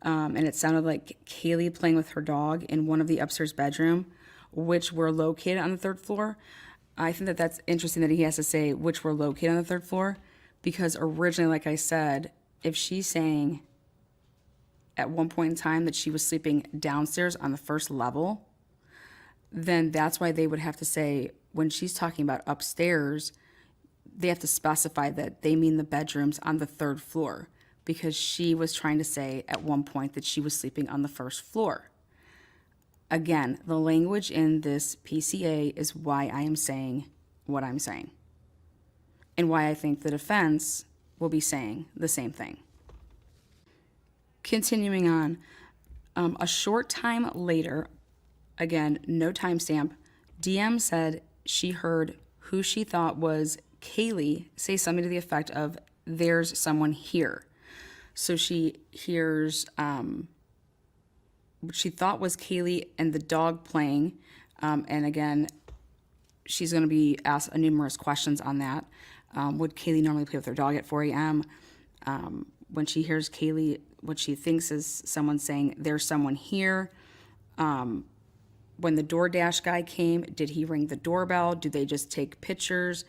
and it sounded like Kaylee playing with her dog in one of the upstairs bedroom, which were located on the 3rd floor. I think that that's interesting that he has to say which were located on the 3rd floor, because originally, like I said, if she's saying at one point in time that she was sleeping downstairs on the 1st level, then that's why they would have to say, when she's talking about upstairs, they have to specify that they mean the bedrooms on the 3rd floor, because she was trying to say at one point that she was sleeping on the 1st floor. Again, the language in this PCA is why I am saying what I'm saying, and why I think the defense will be saying the same thing. Continuing on, a short time later, again, no timestamp, DM said she heard who she thought was Kaylee say something to the effect of, "There's someone here." So she hears what she thought was Kaylee and the dog playing. And again, she's going to be asked numerous questions on that. Would Kaylee normally play with her dog at 4 a.m.? When she hears Kaylee, what she thinks is someone saying, "There's someone here." When the DoorDash guy came, did he ring the doorbell? Do they just take pictures?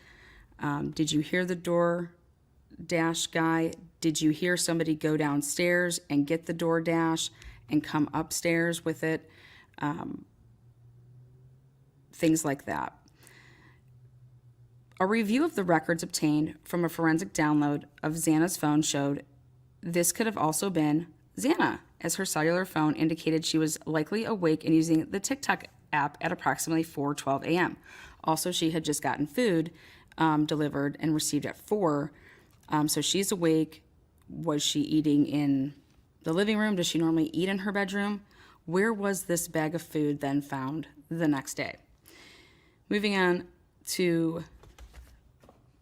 Did you hear the DoorDash guy? Did you hear somebody go downstairs and get the DoorDash and come upstairs with it? Things like that. A review of the records obtained from a forensic download of Xana's phone showed this could have also been Xana, as her cellular phone indicated she was likely awake and using the TikTok app at approximately 4:12 a.m. Also, she had just gotten food delivered and received at 4, so she's awake. Was she eating in the living room? Does she normally eat in her bedroom? Where was this bag of food then found the next day? Moving on to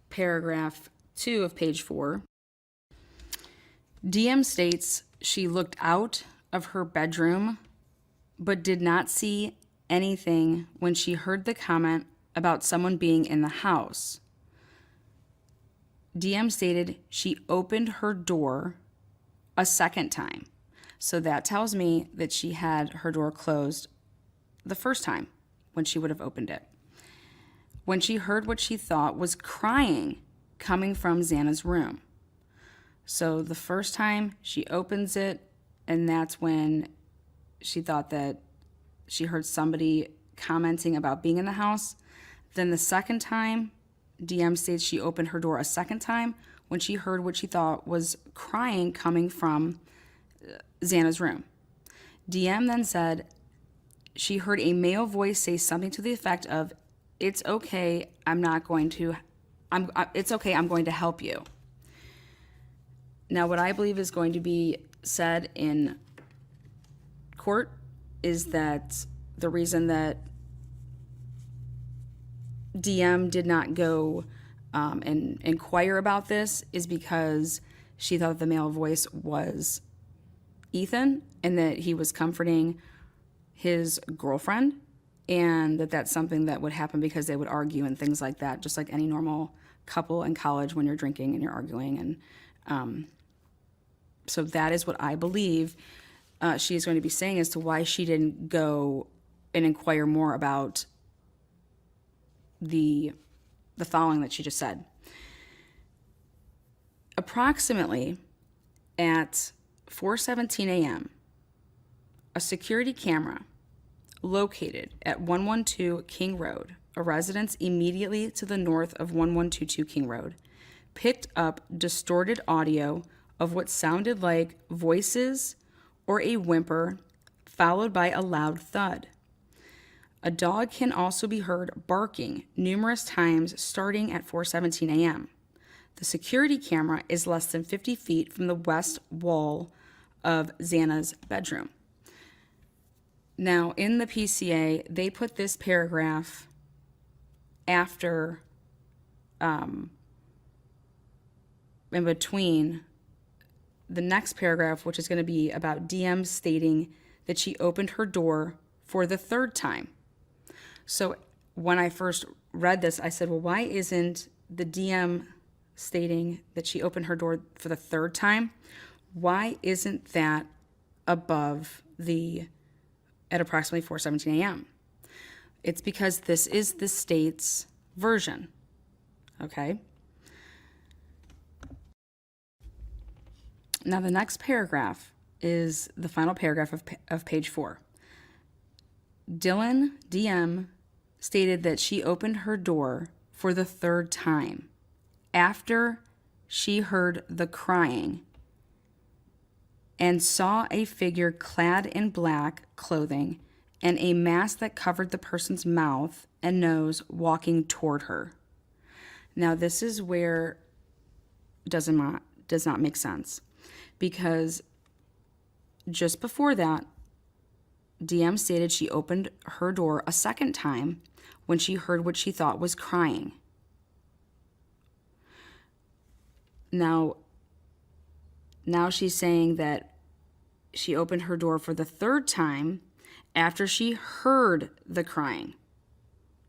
paragraph 2 of page 4. DM states she looked out of her bedroom but did not see anything when she heard the comment about someone being in the house. DM stated she opened her door a second time. So that tells me that she had her door closed the first time when she would have opened it. When she heard what she thought was crying coming from Xana's room. So the first time she opens it, and that's when she thought that she heard somebody commenting about being in the house. Then the second time, DM states she opened her door a second time when she heard what she thought was crying coming from Xana's room. DM then said she heard a male voice say something to the effect of, "It's okay, it's okay, I'm going to help you." Now, what I believe is going to be said in court is that the reason that DM did not go and inquire about this is because she thought the male voice was Ethan and that he was comforting his girlfriend, and that that's something that would happen because they would argue and things like that, just like any normal couple in college when you're drinking and you're arguing. And so that is what I believe she is going to be saying as to why she didn't go and inquire more about the following that she just said. Approximately at 4:17 a.m., a security camera located at 112 King Road, a residence immediately to the north of 1122 King Road, picked up distorted audio of what sounded like voices or a whimper, followed by a loud thud. A dog can also be heard barking numerous times starting at 4:17 a.m. The security camera is less than 50 feet from the west wall of Xana's bedroom. Now, in the PCA, they put this paragraph after, in between the next paragraph, which is going to be about DM stating that she opened her door for the third time. So when I first read this, I said, well, why isn't the DM stating that she opened her door for the third time? Why isn't that above at approximately 4:17 a.m.? It's because this is the state's version, okay? Now, the next paragraph is the final paragraph of page 4. Dylan, DM, stated that she opened her door for the third time after she heard the crying and saw a figure clad in black clothing and a mask that covered the person's mouth and nose walking toward her. Now, this is where does not make sense, because just before that, DM stated she opened her door a second time when she heard what she thought was crying. Now she's saying that she opened her door for the third time after she heard the crying.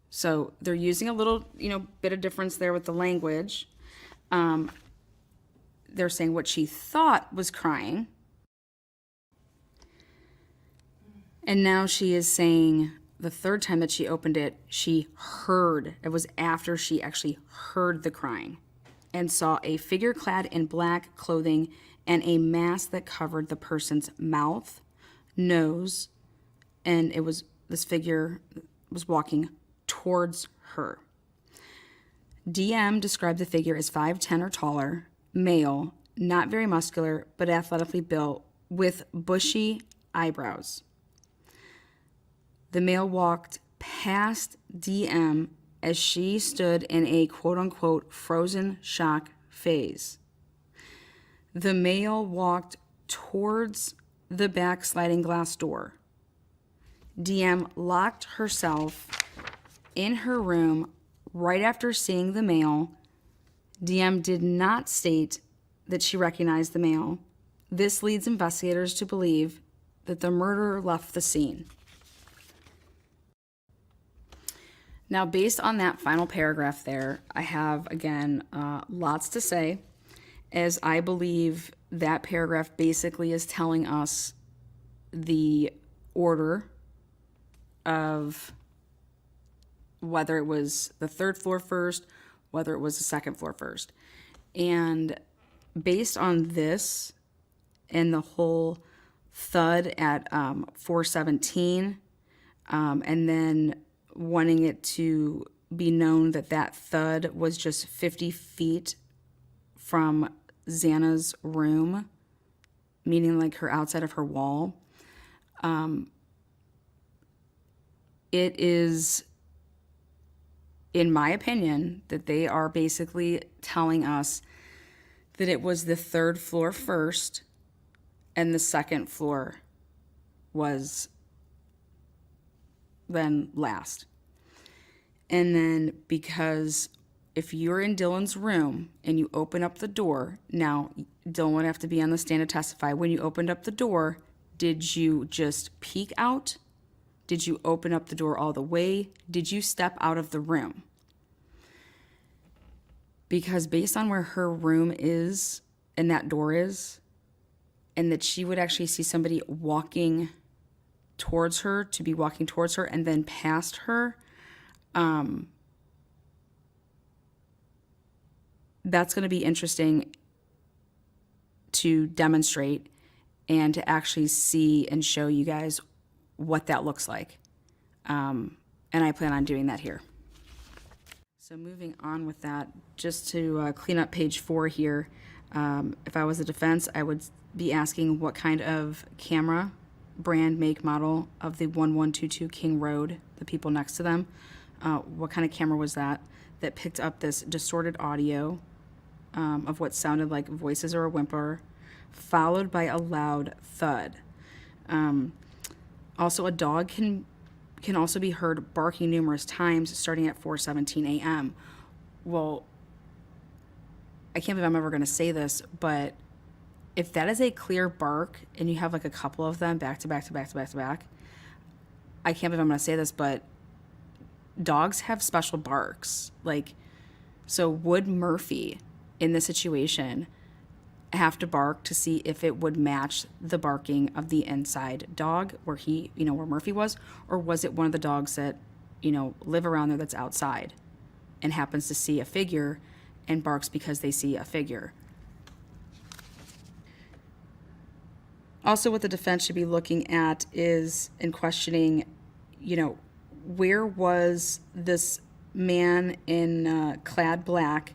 So they're using a little, bit of difference there with the language. They're saying what she thought was crying. And now she is saying the third time that she opened it, she heard. It was after she actually heard the crying and saw a figure clad in black clothing and a mask that covered the person's mouth, nose, and this figure was walking towards her. DM described the figure as 5'10" or taller, male, not very muscular, but athletically built, with bushy eyebrows. The male walked past DM as she stood in a quote-unquote frozen shock phase. The male walked towards the back sliding glass door. DM locked herself in her room right after seeing the male. DM did not state that she recognized the male This leads investigators to believe that the murderer left the scene. Now, based on that final paragraph there, I have, again, lots to say, as I believe that paragraph basically is telling us the order of whether it was the third floor first, whether it was the second floor first. And based on this and the whole thud at 417, and then wanting it to be known that that thud was just 50 feet from Xana's room, meaning like her outside of her wall, it is, in my opinion, that they are basically telling us that it was the third floor first and the second floor was then last. And then because if you're in Dylan's room and you open up the door, now Dylan would have to be on the stand to testify. When you opened up the door, did you just peek out? Did you open up the door all the way? Did you step out of the room? Because based on where her room is and that door is, and that she would actually see somebody walking towards her, to be walking towards her and then past her, that's going to be interesting to demonstrate and to actually see and show you guys what that looks like. And I plan on doing that here. So moving on with that, just to clean up page 4 here, if I was the defense, I would be asking what kind of camera, brand, make, model of the 1122 King Road, the people next to them, what kind of camera was that picked up this distorted audio of what sounded like voices or a whimper, followed by a loud thud. Also, a dog can also be heard barking numerous times, starting at 4:17 a.m. Well, I can't believe I'm ever going to say this, but if that is a clear bark and you have like a couple of them back to back to back to back to back, I can't believe I'm going to say this, but dogs have special barks. Like, so would Murphy in this situation have to bark to see if it would match the barking of the inside dog where he, where Murphy was? Or was it one of the dogs that, live around there that's outside and happens to see a figure and barks because they see a figure? Also, what the defense should be looking at is in questioning, where was this man in clad black?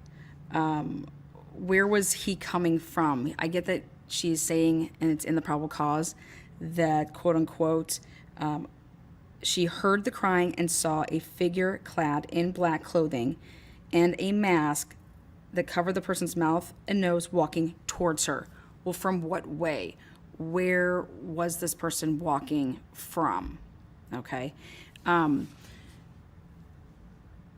Where was he coming from? I get that she's saying, and it's in the probable cause, that quote unquote, she heard the crying and saw a figure clad in black clothing and a mask that covered the person's mouth and nose walking towards her. Well, from what way? Where was this person walking from? Okay. And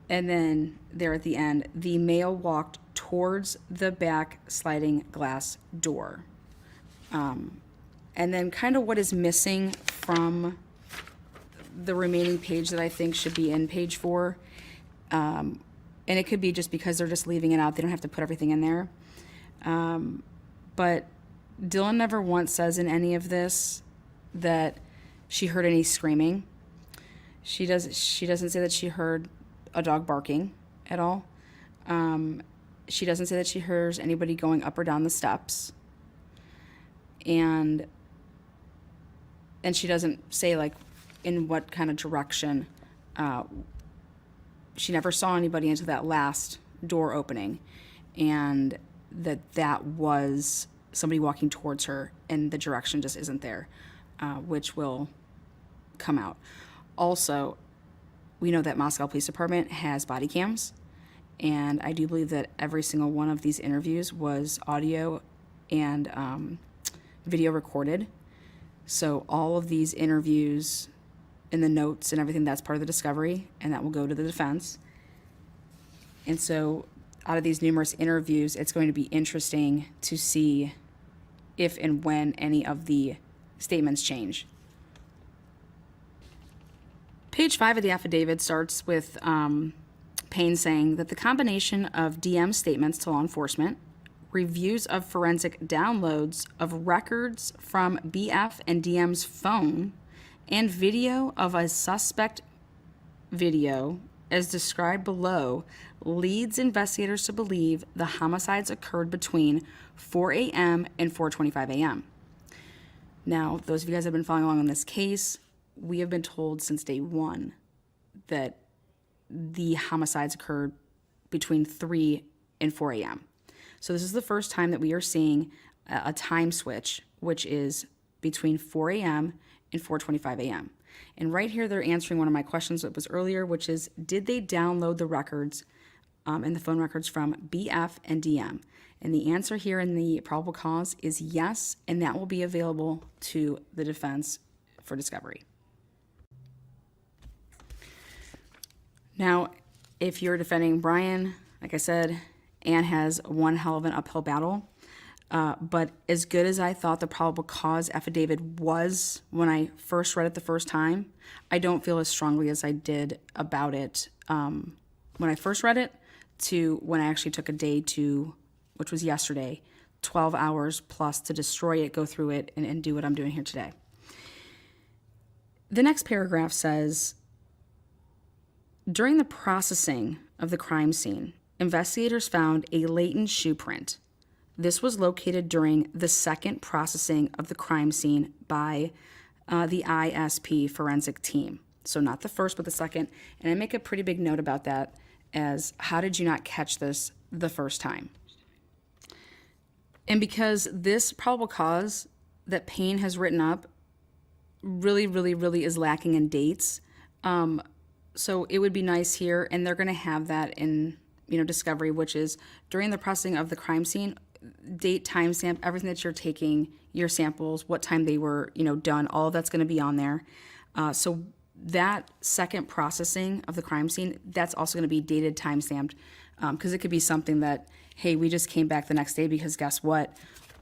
then there at the end, the male walked towards the back sliding glass door. And then kind of what is missing from the remaining page that I think should be in page 4. And it could be just because they're just leaving it out. They don't have to put everything in there. But Dylan never once says in any of this that she heard any screaming. She doesn't say that she heard a dog barking at all. She doesn't say that she hears anybody going up or down the steps. And she doesn't say like in what kind of direction. She never saw anybody until that last door opening, and that was somebody walking towards her, and the direction just isn't there, which will come out. Also, we know that Moscow Police Department has body cams, and I do believe that every single one of these interviews was audio and video recorded. So all of these interviews and the notes and everything, that's part of the discovery, and that will go to the defense. And so out of these numerous interviews, it's going to be interesting to see if and when any of the statements change. Page 5 of the affidavit starts with Payne saying that the combination of DM statements to law enforcement, reviews of forensic downloads of records from BF and DM's phone, and video of a suspect video as described below leads investigators to believe the homicides occurred between 4 a.m. and 4:25 a.m. Now, those of you guys that have been following along on this case, we have been told since day one that the homicides occurred between 3 and 4 a.m. So this is the first time that we are seeing a time switch, which is between 4 a.m. and 4:25 a.m. And right here, they're answering one of my questions that was earlier, which is, did they download the records and the phone records from BF and DM? And the answer here in the probable cause is yes, and that will be available to the defense for discovery. Now, if you're defending Bryan, like I said, Anne has one hell of an uphill battle. But as good as I thought the probable cause affidavit was when I first read it the first time, I don't feel as strongly as I did about it when I first read it to when I actually took a day to, which was yesterday, 12 hours plus to destroy it, go through it, and do what I'm doing here today. The next paragraph says, during the processing of the crime scene, investigators found a latent shoe print. This was located during the second processing of the crime scene by the ISP forensic team. So not the first, but the second. And I make a pretty big note about that as, how did you not catch this the first time? And because this probable cause that Payne has written up really, really, really is lacking in dates, so it would be nice here, and they're going to have that in, discovery, which is during the processing of the crime scene, date, timestamp, everything that you're taking, your samples, what time they were, done, all of that's going to be on there. So that second processing of the crime scene, that's also going to be dated, timestamped, because it could be something that, hey, we just came back the next day because guess what?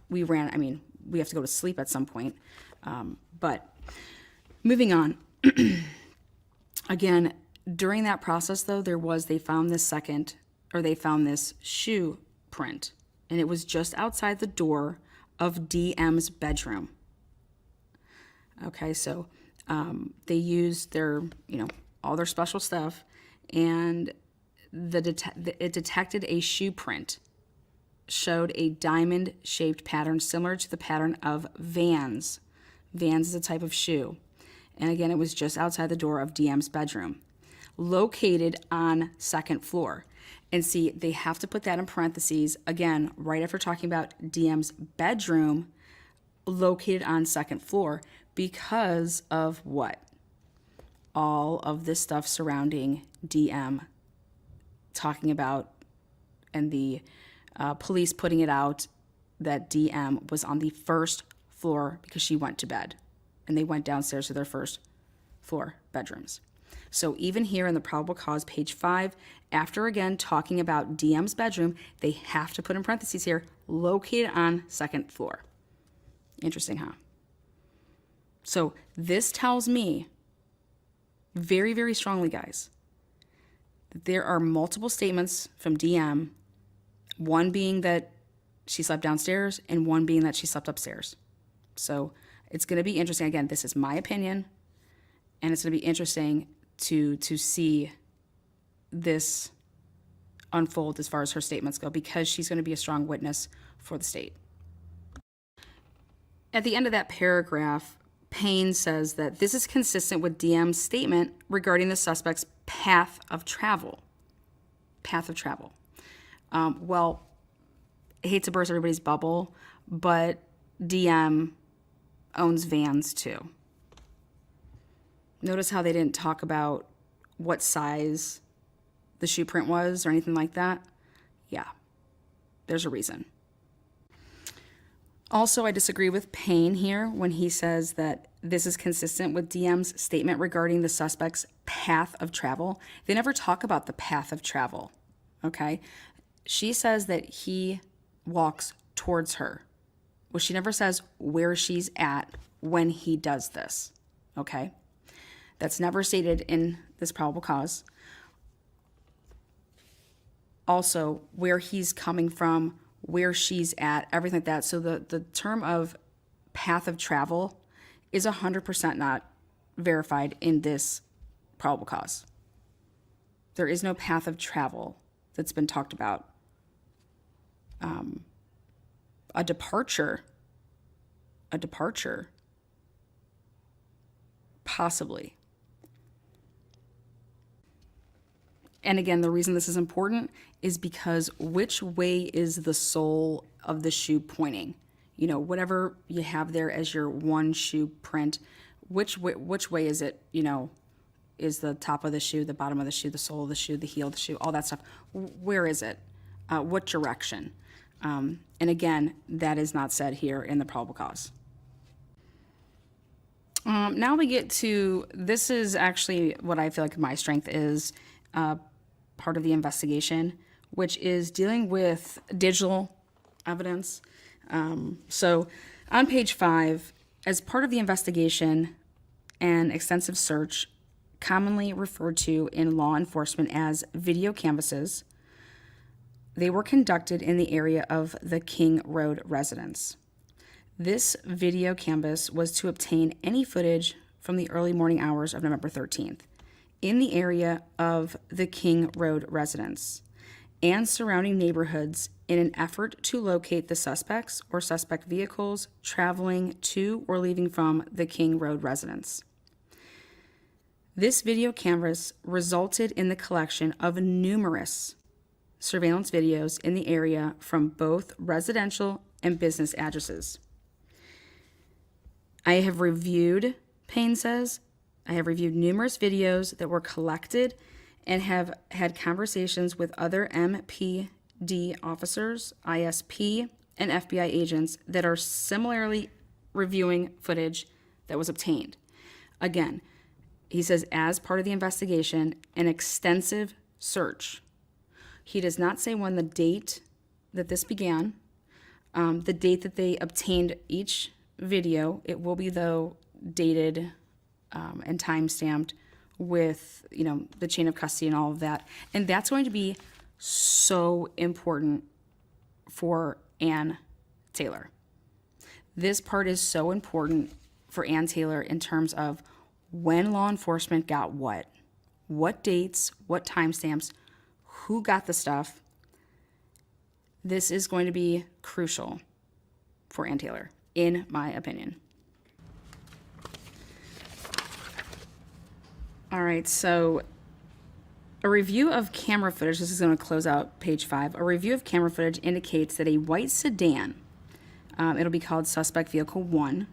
We have to go to sleep at some point. But moving on. Again, during that process, though, they found this shoe print, and it was just outside the door of DM's bedroom. Okay, so they used their, all their special stuff, and it detected a shoe print, showed a diamond-shaped pattern similar to the pattern of Vans. Vans is a type of shoe. And again, it was just outside the door of DM's bedroom, located on second floor. And see, they have to put that in parentheses, again, right after talking about DM's bedroom, located on second floor, because of what? All of this stuff surrounding DM, talking about, and the police putting it out that DM was on the first floor because she went to bed. And they went downstairs to their first floor bedrooms. So even here in the probable cause, page 5, after again talking about DM's bedroom, they have to put in parentheses here, located on second floor. Interesting, huh? So this tells me very, very strongly, guys, that there are multiple statements from DM, one being that she slept downstairs and one being that she slept upstairs. So it's going to be interesting. Again, this is my opinion, and it's going to be interesting to see this unfold as far as her statements go, because she's going to be a strong witness for the state. At the end of that paragraph, Payne says that this is consistent with DM's statement regarding the suspect's path of travel. Path of travel. Well, I hate to burst everybody's bubble, but DM owns Vans too. Notice how they didn't talk about what size the shoe print was or anything like that? Yeah, there's a reason. Also, I disagree with Payne here when he says that this is consistent with DM's statement regarding the suspect's path of travel. They never talk about the path of travel, okay? She says that he walks towards her. Well, she never says where she's at when he does this, okay? That's never stated in this probable cause. Also, where he's coming from, where she's at, everything like that. So the term of path of travel is 100% not verified in this probable cause. There is no path of travel that's been talked about. A departure, possibly. And again, the reason this is important is because which way is the sole of the shoe pointing? You know, whatever you have there as your one shoe print, which way is it, you know, is the top of the shoe, the bottom of the shoe, the sole of the shoe, the heel of the shoe, all that stuff. Where is it? What direction? And again, that is not said here in the probable cause. Now we get to, this is actually what I feel like my strength is, part of the investigation, which is dealing with digital evidence. So on page 5, as part of the investigation, an extensive search, commonly referred to in law enforcement as video canvases, they were conducted in the area of the King Road residence. This video canvass was to obtain any footage from the early morning hours of November 13th in the area of the King Road residence and surrounding neighborhoods in an effort to locate the suspects or suspect vehicles traveling to or leaving from the King Road residence. This video canvas resulted in the collection of numerous surveillance videos in the area from both residential and business addresses. I have reviewed, Payne says, I have reviewed numerous videos that were collected and have had conversations with other MPD officers, ISP, and FBI agents that are similarly reviewing footage that was obtained. Again, he says, as part of the investigation, an extensive search. He does not say when the date that this began, the date that they obtained each video. It will be, though, dated and time-stamped with, you know, the chain of custody and all of that. And that's going to be so important for Ann Taylor. This part is so important for Ann Taylor in terms of when law enforcement got what dates, what timestamps, who got the stuff. This is going to be crucial for Ann Taylor, in my opinion. All right, so a review of camera footage, this is going to close out page 5. A review of camera footage indicates that a white sedan, it'll be called Suspect Vehicle 1,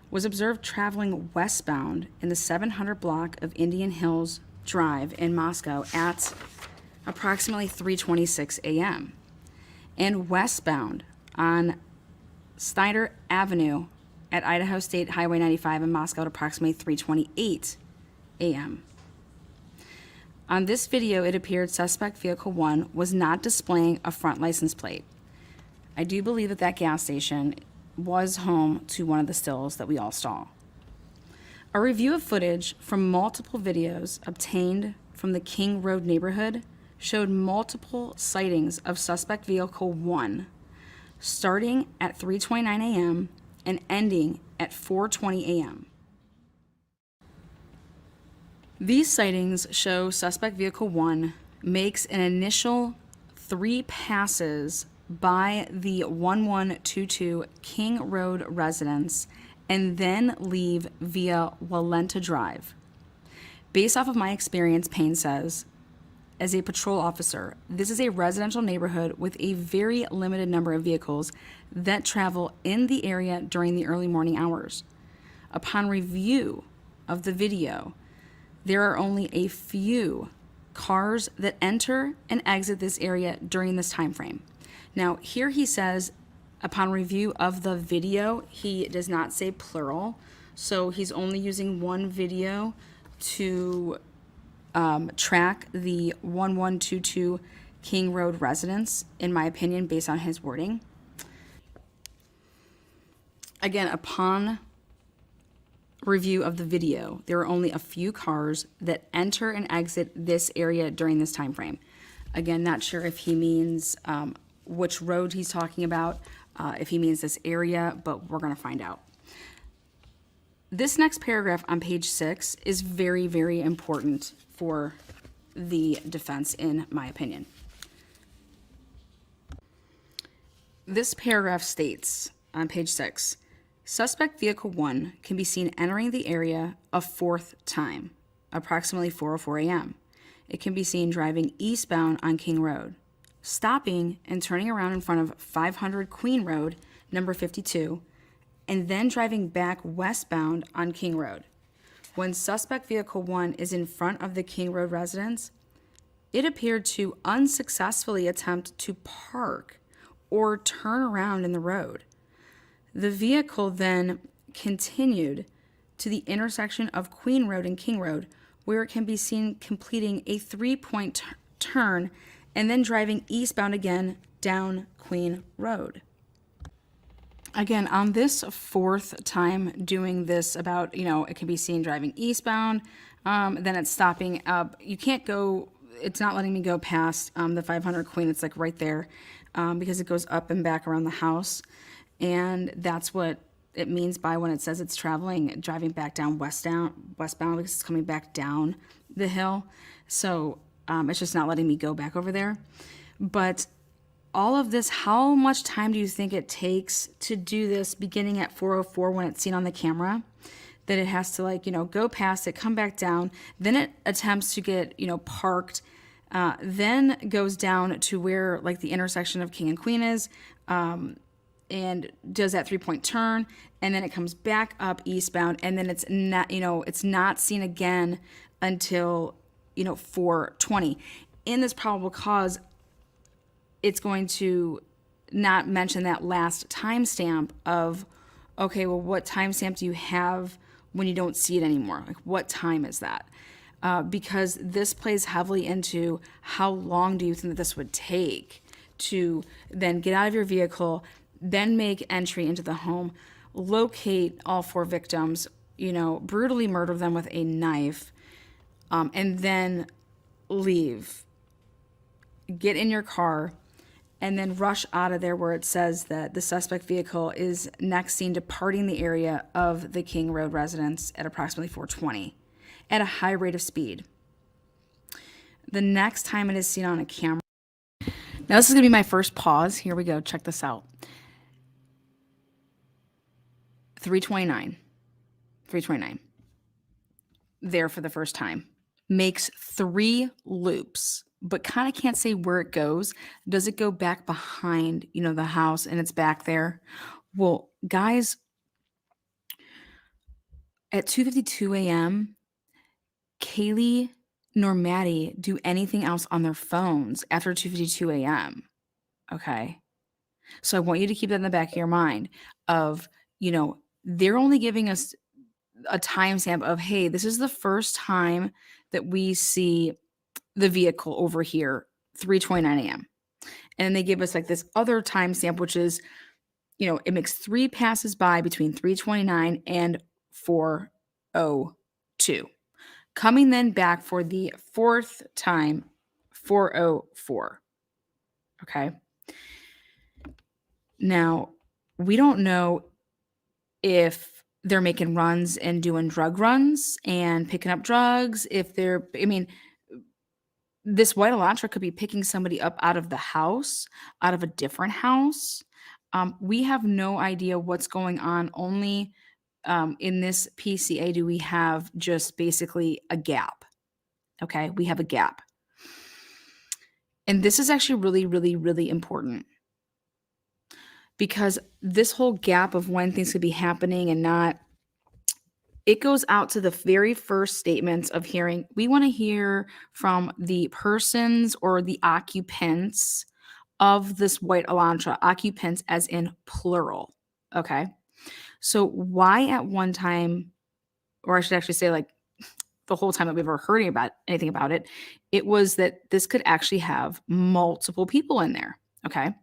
was observed traveling westbound in the 700 block of Indian Hills Drive in Moscow at approximately 3:26 a.m. and westbound on Snyder Avenue at Idaho State Highway 95 in Moscow at approximately 3:28 a.m. On this video, it appeared Suspect Vehicle 1 was not displaying a front license plate. I do believe that that gas station was home to one of the stills that we all saw. A review of footage from multiple videos obtained from the King Road neighborhood showed multiple sightings of Suspect Vehicle 1 starting at 3:29 a.m. and ending at 4:20 a.m. These sightings show Suspect Vehicle 1 makes an initial 3 passes by the 1122 King Road residence and then leave via Walenta Drive. Based off of my experience, Payne says, as a patrol officer, this is a residential neighborhood with a very limited number of vehicles that travel in the area during the early morning hours. Upon review of the video, there are only a few cars that enter and exit this area during this time frame. Now, here he says, upon review of the video, he does not say plural, so he's only using one video to track the 1122 King Road residence, in my opinion, based on his wording. Again, upon review of the video, there are only a few cars that enter and exit this area during this time frame. Again, not sure if he means which road he's talking about, if he means this area, but we're going to find out. This next paragraph on page 6 is very, very important for the defense, in my opinion. This paragraph states on page 6, suspect vehicle 1 can be seen entering the area a fourth time, approximately 4:04 a.m. It can be seen driving eastbound on King Road, stopping and turning around in front of 500 Queen Road, number 52, and then driving back westbound on King Road. When suspect vehicle 1 is in front of the King Road residence, it appeared to unsuccessfully attempt to park or turn around in the road. The vehicle then continued to the intersection of Queen Road and King Road, where it can be seen completing a 3-point turn and then driving eastbound again down Queen Road. Again, on this fourth time doing this about, it can be seen driving eastbound, then it's stopping up. You can't go, it's not letting me go past the 500 Queen. It's like right there because it goes up and back around the house. And that's what it means by when it says it's driving back down westbound because it's coming back down the hill. So it's just not letting me go back over there. But all of this, how much time do you think it takes to do this beginning at 4:04 when it's seen on the camera? That it has to go past it, come back down, then it attempts to get, parked, then goes down to where the intersection of King and Queen is, and does that 3-point turn, and then it comes back up eastbound, and then it's not seen again until 4:20. In this probable cause, it's going to not mention that last timestamp of, okay, well, what timestamp do you have when you don't see it anymore? What time is that? Because this plays heavily into how long do you think that this would take to then get out of your vehicle, then make entry into the home, locate all 4 victims, brutally murder them with a knife, and then leave. Get in your car, and then rush out of there where it says that the suspect vehicle is next seen departing the area of the King Road residence at approximately 4:20 at a high rate of speed. The next time it is seen on a camera. Now this is going to be my first pause. Here we go. Check this out. 3:29. There for the first time. Makes 3 loops, but kind of can't say where it goes. Does it go back behind, the house and it's back there? Well, guys, at 2:52 a.m., Kaylee nor Maddie do anything else on their phones after 2:52 a.m. Okay? So I want you to keep that in the back of your mind of, they're only giving us a timestamp of, hey, this is the first time that we see the vehicle over here, 3:29 a.m. And then they give us this other timestamp, which is, it makes 3 passes by between 3:29 and 4:02. Coming then back for the 4th time, 4:04. Okay. Now, we don't know if they're making runs and doing drug runs and picking up drugs. This white Elantra could be picking somebody up out of the house, out of a different house. We have no idea what's going on. Only in this PCA do we have just basically a gap. Okay, we have a gap. And this is actually really, really, really important. Because this whole gap of when things could be happening and not, it goes out to the very first statements of hearing. We want to hear from the persons or the occupants of this white Elantra, occupants as in plural. Okay. So why at one time, or I should actually say the whole time that we've ever heard about anything about it, it was that this could actually have multiple people in there. Okay.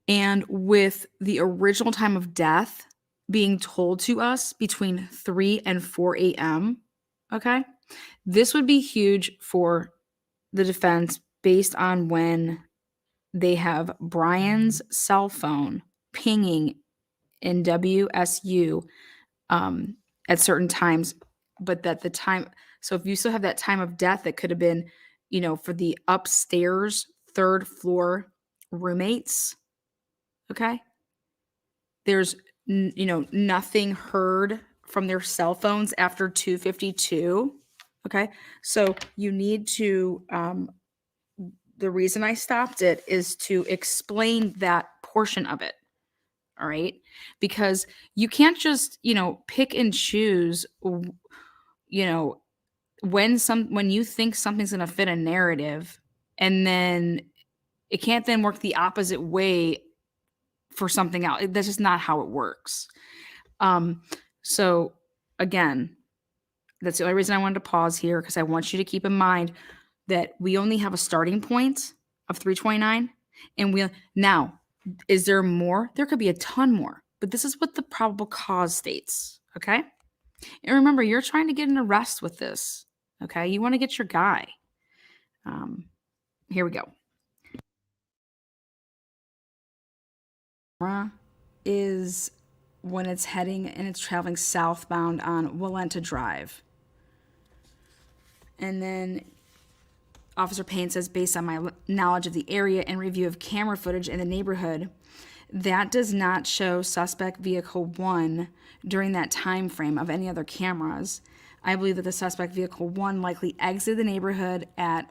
And with the original time of death being told to us between 3 and 4 a.m., okay, this would be huge for the defense based on when they have Brian's cell phone pinging in WSU at certain times, but that the time, so if you still have that time of death, that could have been, for the upstairs third floor roommates, okay? There's, nothing heard from their cell phones after 2:52, okay? So you need to, the reason I stopped it is to explain that portion of it. All right. Because you can't just, pick and choose, you know, when you think something's going to fit a narrative, and then it can't then work the opposite way for something else. That's just not how it works. So again, that's the only reason I wanted to pause here, because I want you to keep in mind that we only have a starting point of 329, and now, is there more? There could be a ton more, but this is what the probable cause states, okay? And remember, you're trying to get an arrest with this, okay? You want to get your guy. Here we go. Is when it's heading and it's traveling southbound on Walenta Drive. And then Officer Payne says, based on my knowledge of the area and review of camera footage in the neighborhood, that does not show suspect vehicle 1 during that time frame of any other cameras. I believe that the suspect vehicle 1 likely exited the neighborhood at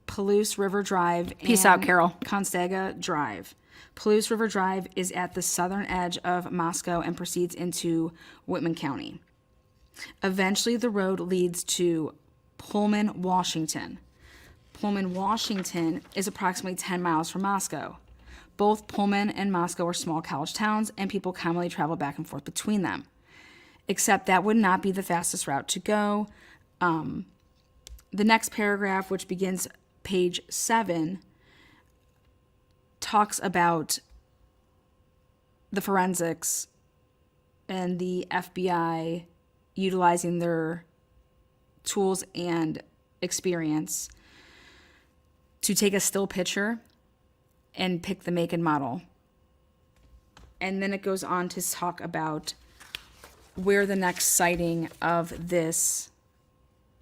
Palouse River Drive. Peace out, Carol. Constaga Drive. Palouse River Drive is at the southern edge of Moscow and proceeds into Whitman County. Eventually, the road leads to Pullman, Washington. Pullman, Washington is approximately 10 miles from Moscow. Both Pullman and Moscow are small college towns, and people commonly travel back and forth between them. Except that would not be the fastest route to go. The next paragraph, which begins page 7, talks about the forensics and the FBI utilizing their tools and experience to take a still picture and pick the make and model. And then it goes on to talk about where the next sighting of this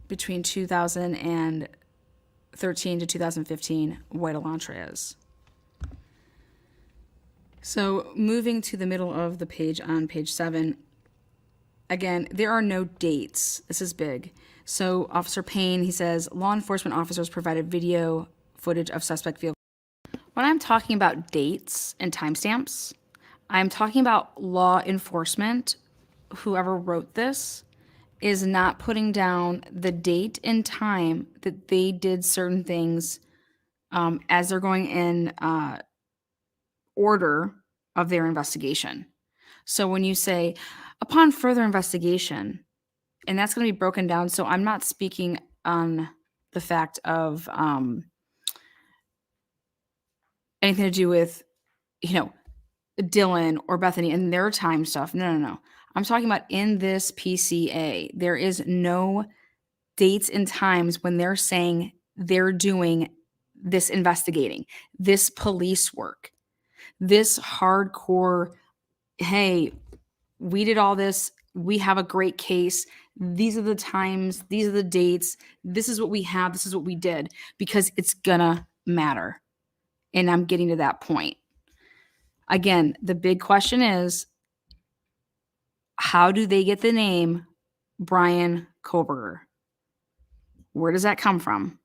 between 2013 to 2015 White Elantra is. So moving to the middle of the page on page 7, again, there are no dates. This is big. So Officer Payne, he says, law enforcement officers provided video footage of suspect vehicle. When I'm talking about dates and timestamps, I'm talking about law enforcement. Whoever wrote this is not putting down the date and time that they did certain things as they're going in order of their investigation. So when you say, upon further investigation, and that's going to be broken down, so I'm not speaking on the fact of anything to do with, Dylan or Bethany and their time stuff. No. I'm talking about in this PCA, there is no dates and times when they're saying they're doing this investigating, this police work, this hardcore, hey, we did all this, we have a great case, these are the times, these are the dates, this is what we have, this is what we did, because it's gonna matter. And I'm getting to that point. Again, the big question is, how do they get the name Bryan Kohberger? Where does that come from?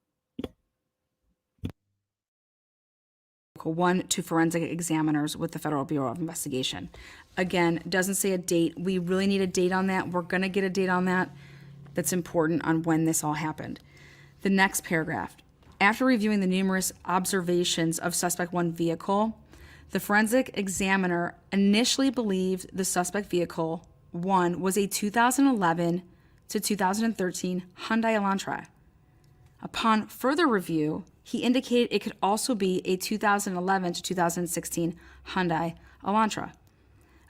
1 to forensic examiners with the Federal Bureau of Investigation. Again, doesn't say a date. We really need a date on that. We're going to get a date on that. That's important on when this all happened. The next paragraph. After reviewing the numerous observations of suspect 1 vehicle, the forensic examiner initially believed the suspect vehicle 1 was a 2011 to 2013 Hyundai Elantra. Upon further review, he indicated it could also be a 2011 to 2016 Hyundai Elantra.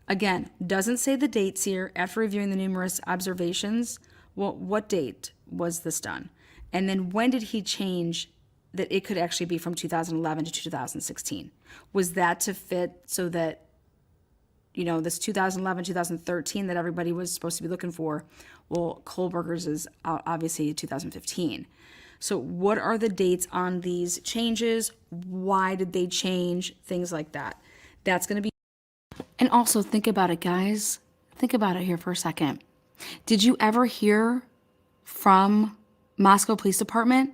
Again, doesn't say the dates here. After reviewing the numerous observations, well, what date was this done? And then when did he change that it could actually be from 2011 to 2016? Was that to fit so that, this 2011, 2013 that everybody was supposed to be looking for? Well, Kohberger's is obviously 2015. So what are the dates on these changes? Why did they change? Things like that. That's going to be. And also think about it, guys. Think about it here for a second. Did you ever hear from Moscow Police Department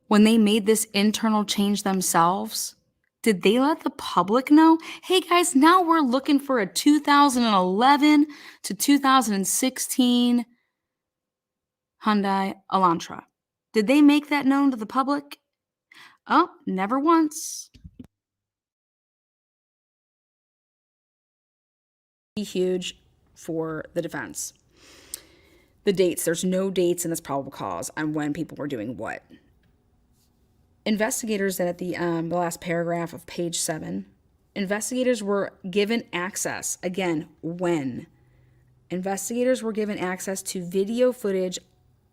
when they made this internal change themselves? Did they let the public know? Hey guys, now we're looking for a 2011 to 2016 Hyundai Elantra. Did they make that known to the public? Oh, never once. Huge for the defense. The dates, there's no dates in this probable cause on when people were doing what. Investigators then at the last paragraph of page 7, investigators were given access, again, when? Investigators were given access to video footage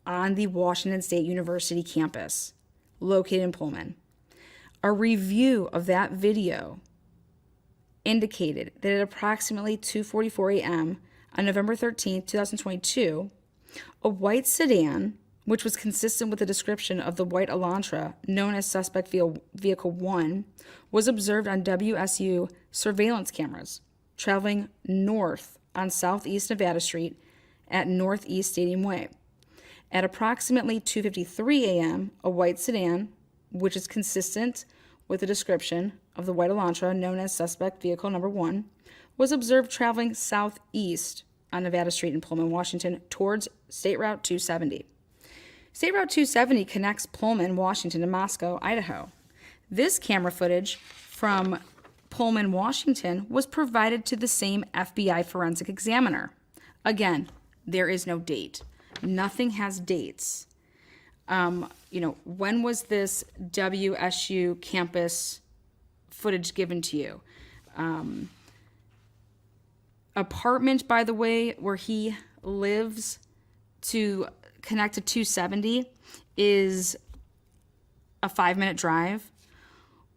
on the Washington State University campus, located in Pullman. A review of that video indicated that at approximately 2:44 a.m. on November 13, 2022, a white sedan, which was consistent with the description of the white Elantra known as suspect vehicle 1, was observed on WSU surveillance cameras traveling north on Southeast Nevada Street at Northeast Stadium Way. At approximately 2:53 a.m., a white sedan, which is consistent with the description of the white Elantra known as suspect vehicle number 1, was observed traveling southeast on Nevada Street in Pullman, Washington, towards State Route 270. State Route 270 connects Pullman, Washington to Moscow, Idaho. This camera footage from Pullman, Washington was provided to the same FBI forensic examiner. Again, there is no date. Nothing has dates. When was this WSU campus footage given to you? Apartment, by the way, where he lives to connect to 270 is a 5-minute drive.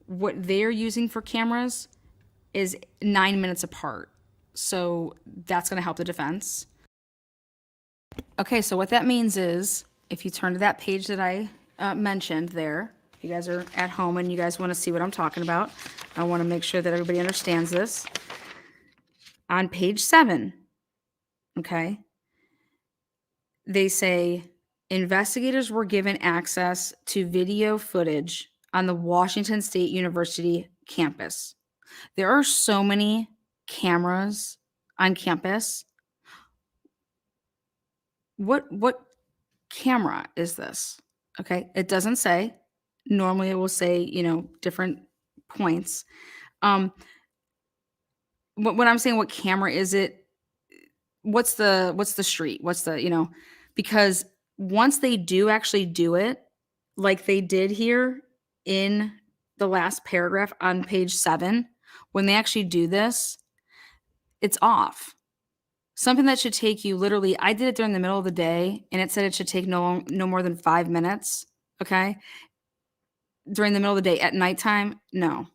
What they're using for cameras is 9 minutes apart. So that's going to help the defense. Okay, so what that means is, if you turn to that page that I mentioned there, if you guys are at home and you guys want to see what I'm talking about, I want to make sure that everybody understands this. On page 7, okay, they say investigators were given access to video footage on the Washington State University campus. There are so many cameras on campus. What camera is this? Okay, it doesn't say. Normally it will say, different points. When I'm saying what camera is it, what's the street? What's the, because once they do actually do it, like they did here in the last paragraph on page 7, when they actually do this, it's off. Something that should take you literally, I did it during the middle of the day and it said it should take no more than 5 minutes. Okay. During the middle of the day, at nighttime, no.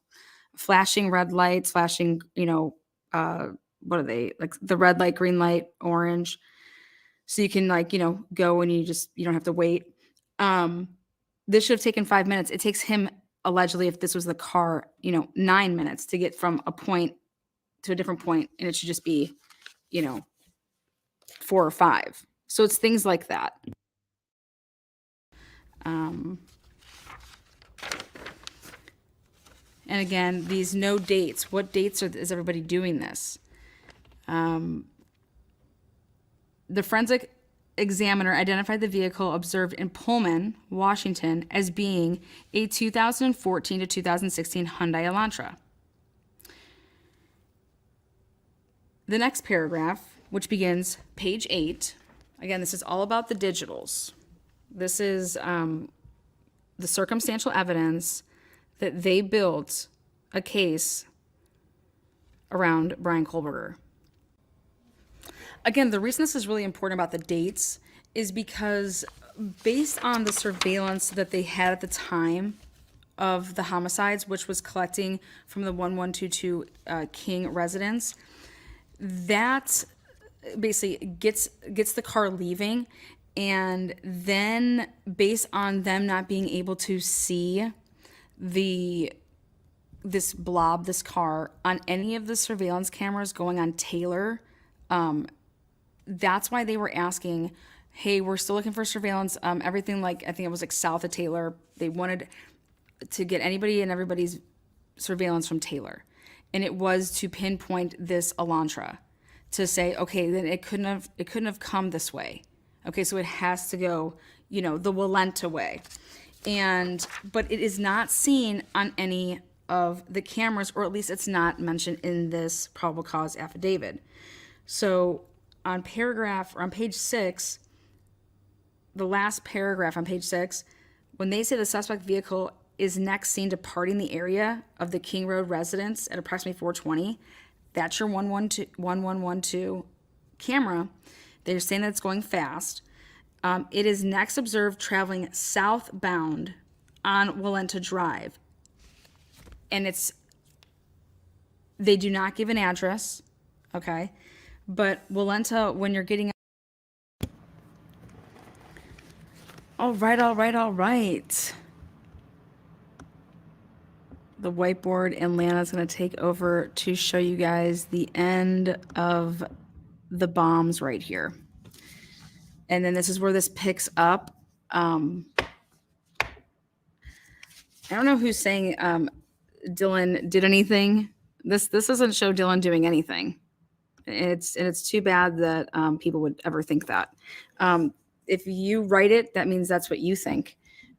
Flashing red lights, flashing, what are they? Like the red light, green light, orange. So you can go and you don't have to wait. This should have taken 5 minutes. It takes him allegedly, if this was the car, 9 minutes to get from a point to a different point. And it should just be, 4 or 5. So it's things like that. And again, these no dates. What dates is everybody doing this? The forensic examiner identified the vehicle observed in Pullman, Washington, as being a 2014 to 2016 Hyundai Elantra. The next paragraph, which begins page 8, again, this is all about the digitals. This is the circumstantial evidence that they built a case around Bryan Kohberger. Again, the reason this is really important about the dates is because based on the surveillance that they had at the time of the homicides, which was collecting from the 1122 King residence, that basically gets the car leaving, and then based on them not being able to see this blob, this car, on any of the surveillance cameras going on Taylor, that's why they were asking, hey, we're still looking for surveillance. Everything, like, I think it was like south of Taylor. They wanted to get anybody and everybody's surveillance from Taylor. And it was to pinpoint this Elantra, to say, okay, then it couldn't have come this way. Okay, so it has to go, the Walenta way. But it is not seen on any of the cameras, or at least it's not mentioned in this probable cause affidavit. So on page 6, the last paragraph on page 6, when they say the suspect vehicle is next seen departing the area of the King Road residence at approximately 4:20, that's your 1112 camera. They're saying that it's going fast. It is next observed traveling southbound on Walenta Drive. And they do not give an address, okay? But Walenta, when you're getting... All right. The whiteboard and Lana's going to take over to show you guys the end of the bombs right here. And then this is where this picks up. I don't know who's saying Dylan did anything. This doesn't show Dylan doing anything. It's too bad that people would ever think that. If you write it, that means that's what you think.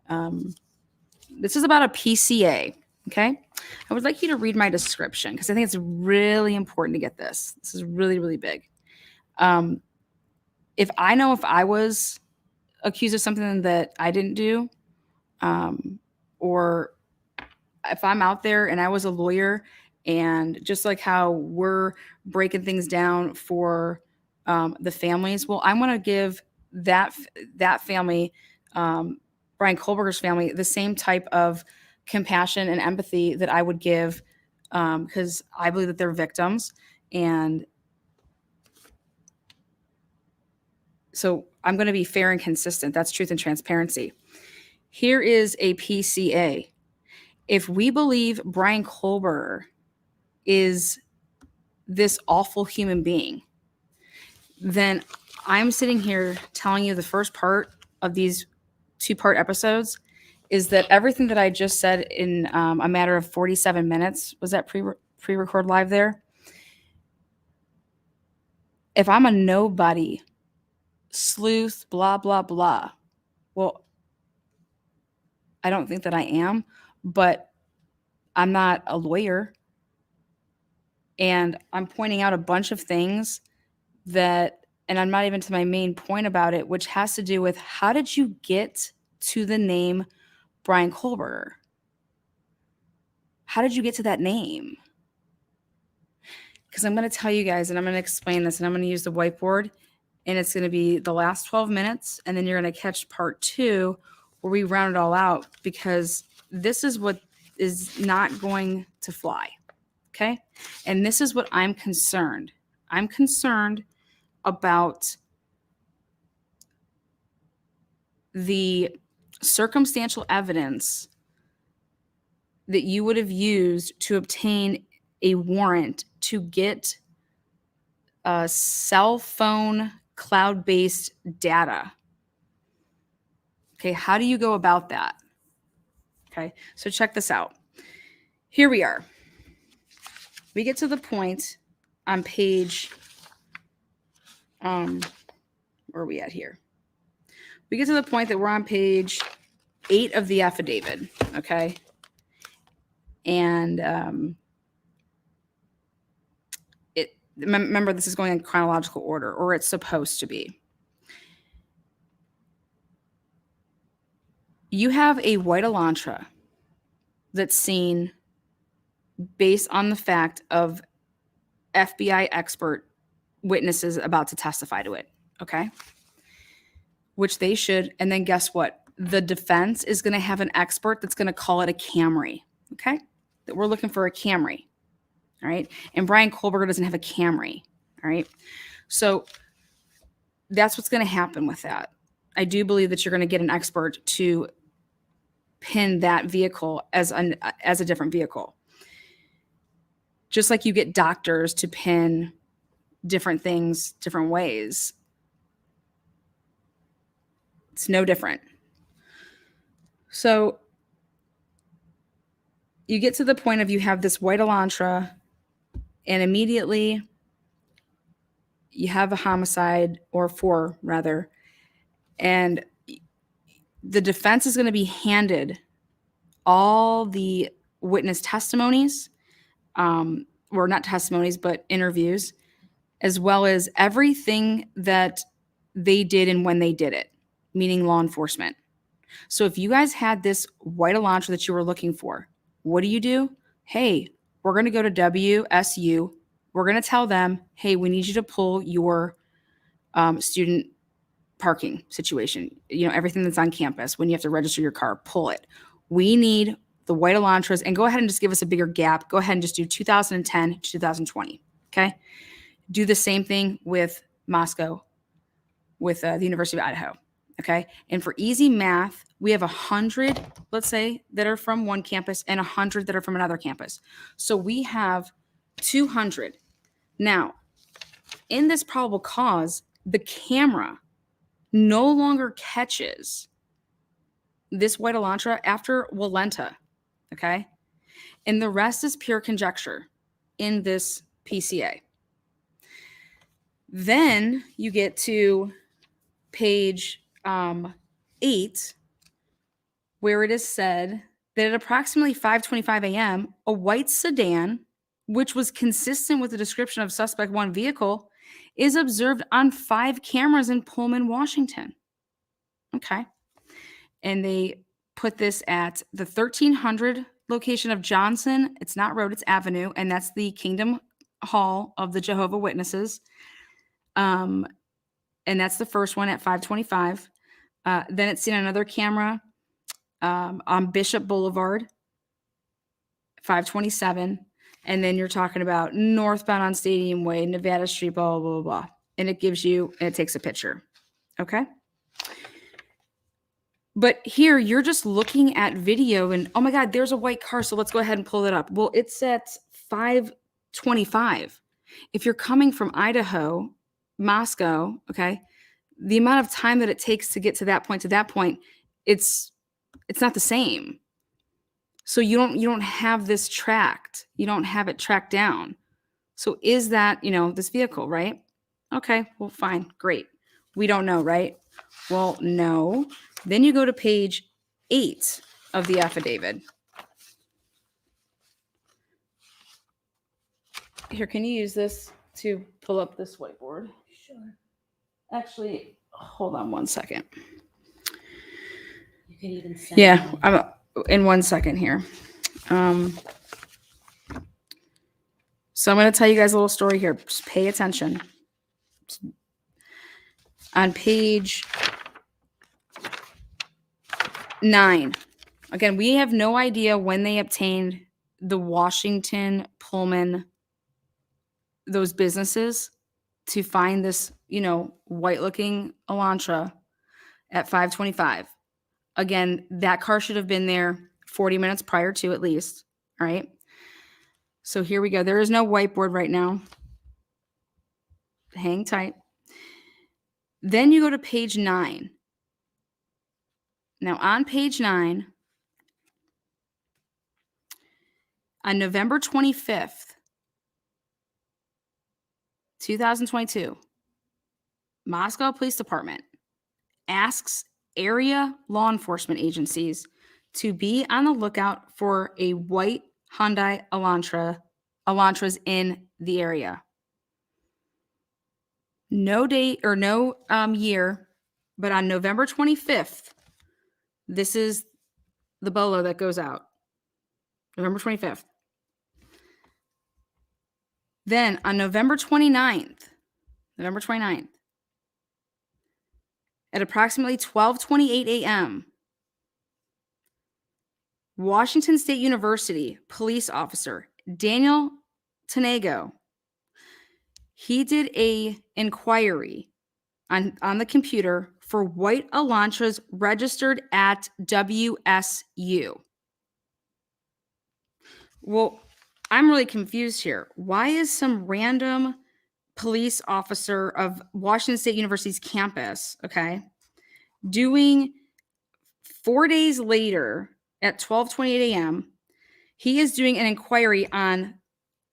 This is about a PCA. Okay, I would like you to read my description because I think it's really important to get this. This is really, really big. If I was accused of something that I didn't do, or if I'm out there and I was a lawyer, and just like how we're breaking things down for the families, well, I want to give that family, Bryan Kohberger's family, the same type of compassion and empathy that I would give, because I believe that they're victims. And so I'm going to be fair and consistent. That's truth and transparency. Here is a PCA. If we believe Bryan Kohberger is this awful human being, then I'm sitting here telling you the first part of these 2-part episodes is that everything that I just said in a matter of 47 minutes, was that pre-record live there? If I'm a nobody, sleuth, blah, blah, blah, well, I don't think that I am, but I'm not a lawyer. And I'm pointing out a bunch of things that, and I'm not even to my main point about it, which has to do with how did you get to the name Bryan Kohberger? How did you get to that name? Because I'm going to tell you guys, and I'm going to explain this, and I'm going to use the whiteboard, and it's going to be the last 12 minutes, and then you're going to catch part 2 where we round it all out, because this is what is not going to fly, okay? And this is what I'm concerned. I'm concerned about the circumstantial evidence that you would have used to obtain a warrant to get cell phone cloud-based data. Okay, how do you go about that? Okay, so check this out. Here we are. We get to the point on page, where are we at here? We get to the point that we're on page 8 of the affidavit, okay? And remember, this is going in chronological order, or it's supposed to be. You have a white Elantra that's seen based on the fact of FBI expert witnesses about to testify to it. Okay. Which they should. And then guess what? The defense is going to have an expert that's going to call it a Camry. Okay. That we're looking for a Camry. All right. And Bryan Kohberger doesn't have a Camry. All right. So that's what's going to happen with that. I do believe that you're going to get an expert to pin that vehicle as a different vehicle. Just like you get doctors to pin different things different ways. It's no different. So you get to the point of you have this white Elantra and immediately you have a homicide, or 4 rather, and the defense is going to be handed all the witness testimonies, or not testimonies, but interviews, as well as everything that they did and when they did it, meaning law enforcement. So if you guys had this white Elantra that you were looking for, what do? Hey, we're going to go to WSU. We're going to tell them, hey, we need you to pull your student parking situation. You know, everything that's on campus. When you have to register your car, pull it. We need the white Elantras, and go ahead and just give us a bigger gap. Go ahead and just do 2010 to 2020. Okay. Do the same thing with Moscow, with the University of Idaho. Okay. And for easy math, we have 100, let's say, that are from one campus and 100 that are from another campus. So we have 200. Now, in this probable cause, the camera no longer catches this white Elantra after Walenta. Okay. And the rest is pure conjecture in this PCA. Then you get to page 8, where it is said that at approximately 5:25 a.m., a white sedan, which was consistent with the description of suspect 1 vehicle, is observed on 5 cameras in Pullman, Washington. Okay. And they put this at the 1300 location of Johnson. It's not road, it's avenue. And that's the Kingdom Hall of the Jehovah Witnesses. And that's the first one at 5:25. Then it's seen on another camera on Bishop Boulevard, 5:27. And then you're talking about northbound on Stadium Way, Nevada Street, blah, blah, blah, blah. And it gives you, and it takes a picture. Okay. But here you're just looking at video and, oh my God, there's a white car. So let's go ahead and pull it up. Well, it's at 5:25. If you're coming from Idaho, Moscow, okay, the amount of time that it takes to get to that point, it's not the same. So you don't have this tracked. You don't have it tracked down. So is that, this vehicle, right? Okay, well, fine, great. We don't know, right? Well, no. Then you go to page 8 of the affidavit. Here, can you use this to pull up this whiteboard? Sure. Actually, hold on one second. You can even send Yeah, me. I'm in 1 second here. So I'm going to tell you guys a little story here. Just pay attention. On page 9, again, we have no idea when they obtained the Washington, Pullman, those businesses to find this, white-looking Elantra at 5:25. Again, that car should have been there 40 minutes prior to, at least. All right. So here we go. There is no whiteboard right now. Hang tight. Then you go to page 9. Now on page 9, on November 25th, 2022, Moscow Police Department asks area law enforcement agencies to be on the lookout for a white Hyundai Elantras in the area. No date or no year, but on November 25th, This is the bolo that goes out. November 25th. Then on November 29th, at approximately 12:28 a.m., Washington State University police officer Daniel Tanego, he did a inquiry on the computer for white Elantras registered at WSU. Well, I'm really confused here. Why is some random police officer of Washington State University's campus, okay, doing 4 days later at 12:28 a.m., he is doing an inquiry on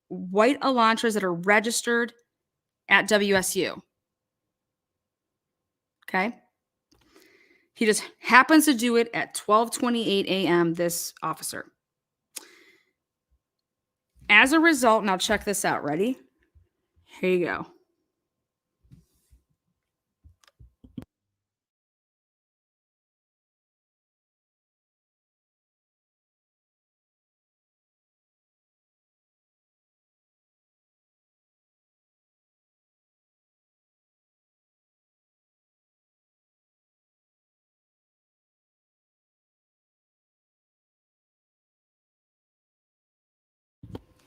white Elantras that are registered at WSU. Okay? He just happens to do it at 12:28 a.m., this officer. As a result, now check this out. Ready? Here you go.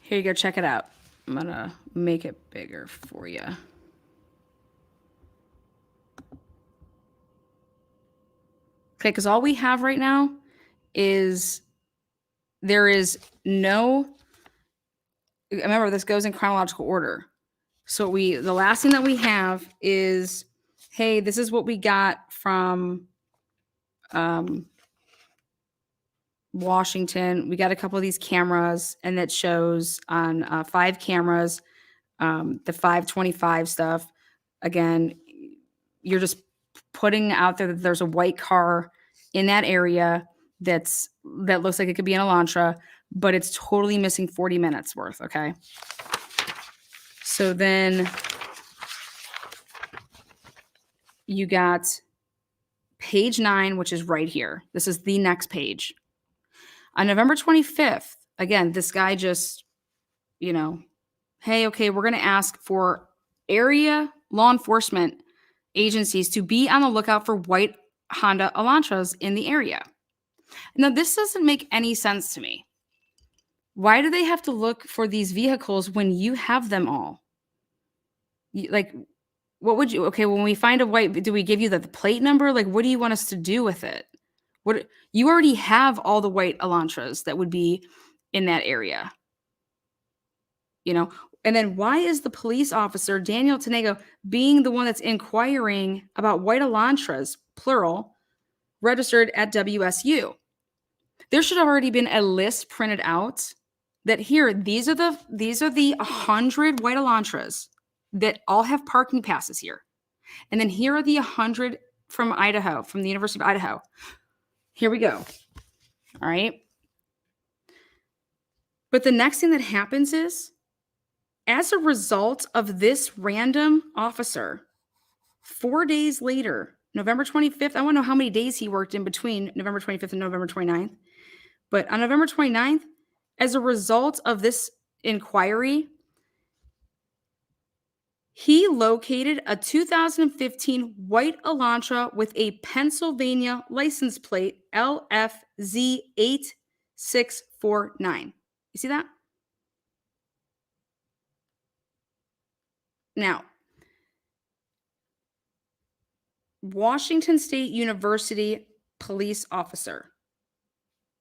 Here you go. Check it out. I'm going to make it bigger for you. Okay, because all we have right now is there is no, remember this goes in chronological order. So the last thing that we have is, hey, this is what we got from Washington. We got a couple of these cameras, and that shows on 5 cameras, the 525 stuff. Again, you're just putting out there that there's a white car in that area that looks like it could be an Elantra, but it's totally missing 40 minutes worth. Okay. So then you got page 9, which is right here. This is the next page. On November 25th, again, this guy just, hey, okay, we're going to ask for area law enforcement agencies to be on the lookout for white Honda Elantras in the area. Now, this doesn't make any sense to me. Why do they have to look for these vehicles when you have them all? What would you, okay, when we find a white, do we give you the plate number? Like, what do you want us to do with it? What, you already have all the white Elantras that would be in that area. And then why is the police officer, Daniel Tanego, being the one that's inquiring about white Elantras, plural, registered at WSU? There should have already been a list printed out that here, these are the 100 white Elantras that all have parking passes here. And then here are the 100 from Idaho, from the University of Idaho. Here we go. All right. But the next thing that happens is, as a result of this random officer, 4 days later, November 25th, I want to know how many days he worked in between November 25th and November 29th. But on November 29th, as a result of this inquiry, he located a 2015 white Elantra with a Pennsylvania license plate LFZ8649. You see that? Now, Washington State University police officer.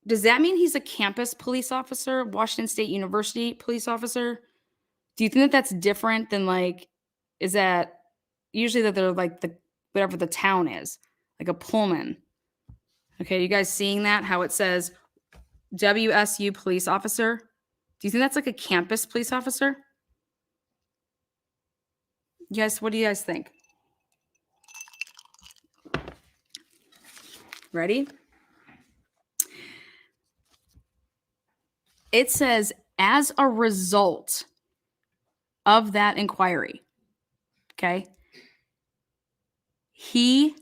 Does that mean he's a campus police officer, Washington State University police officer? Do you think that that's different than is that usually that they're like whatever the town is, like a Pullman? Okay, you guys seeing that? How it says WSU police officer? Do you think that's like a campus police officer? Yes, what do you guys think? Ready? It says, as a result of that inquiry, okay, he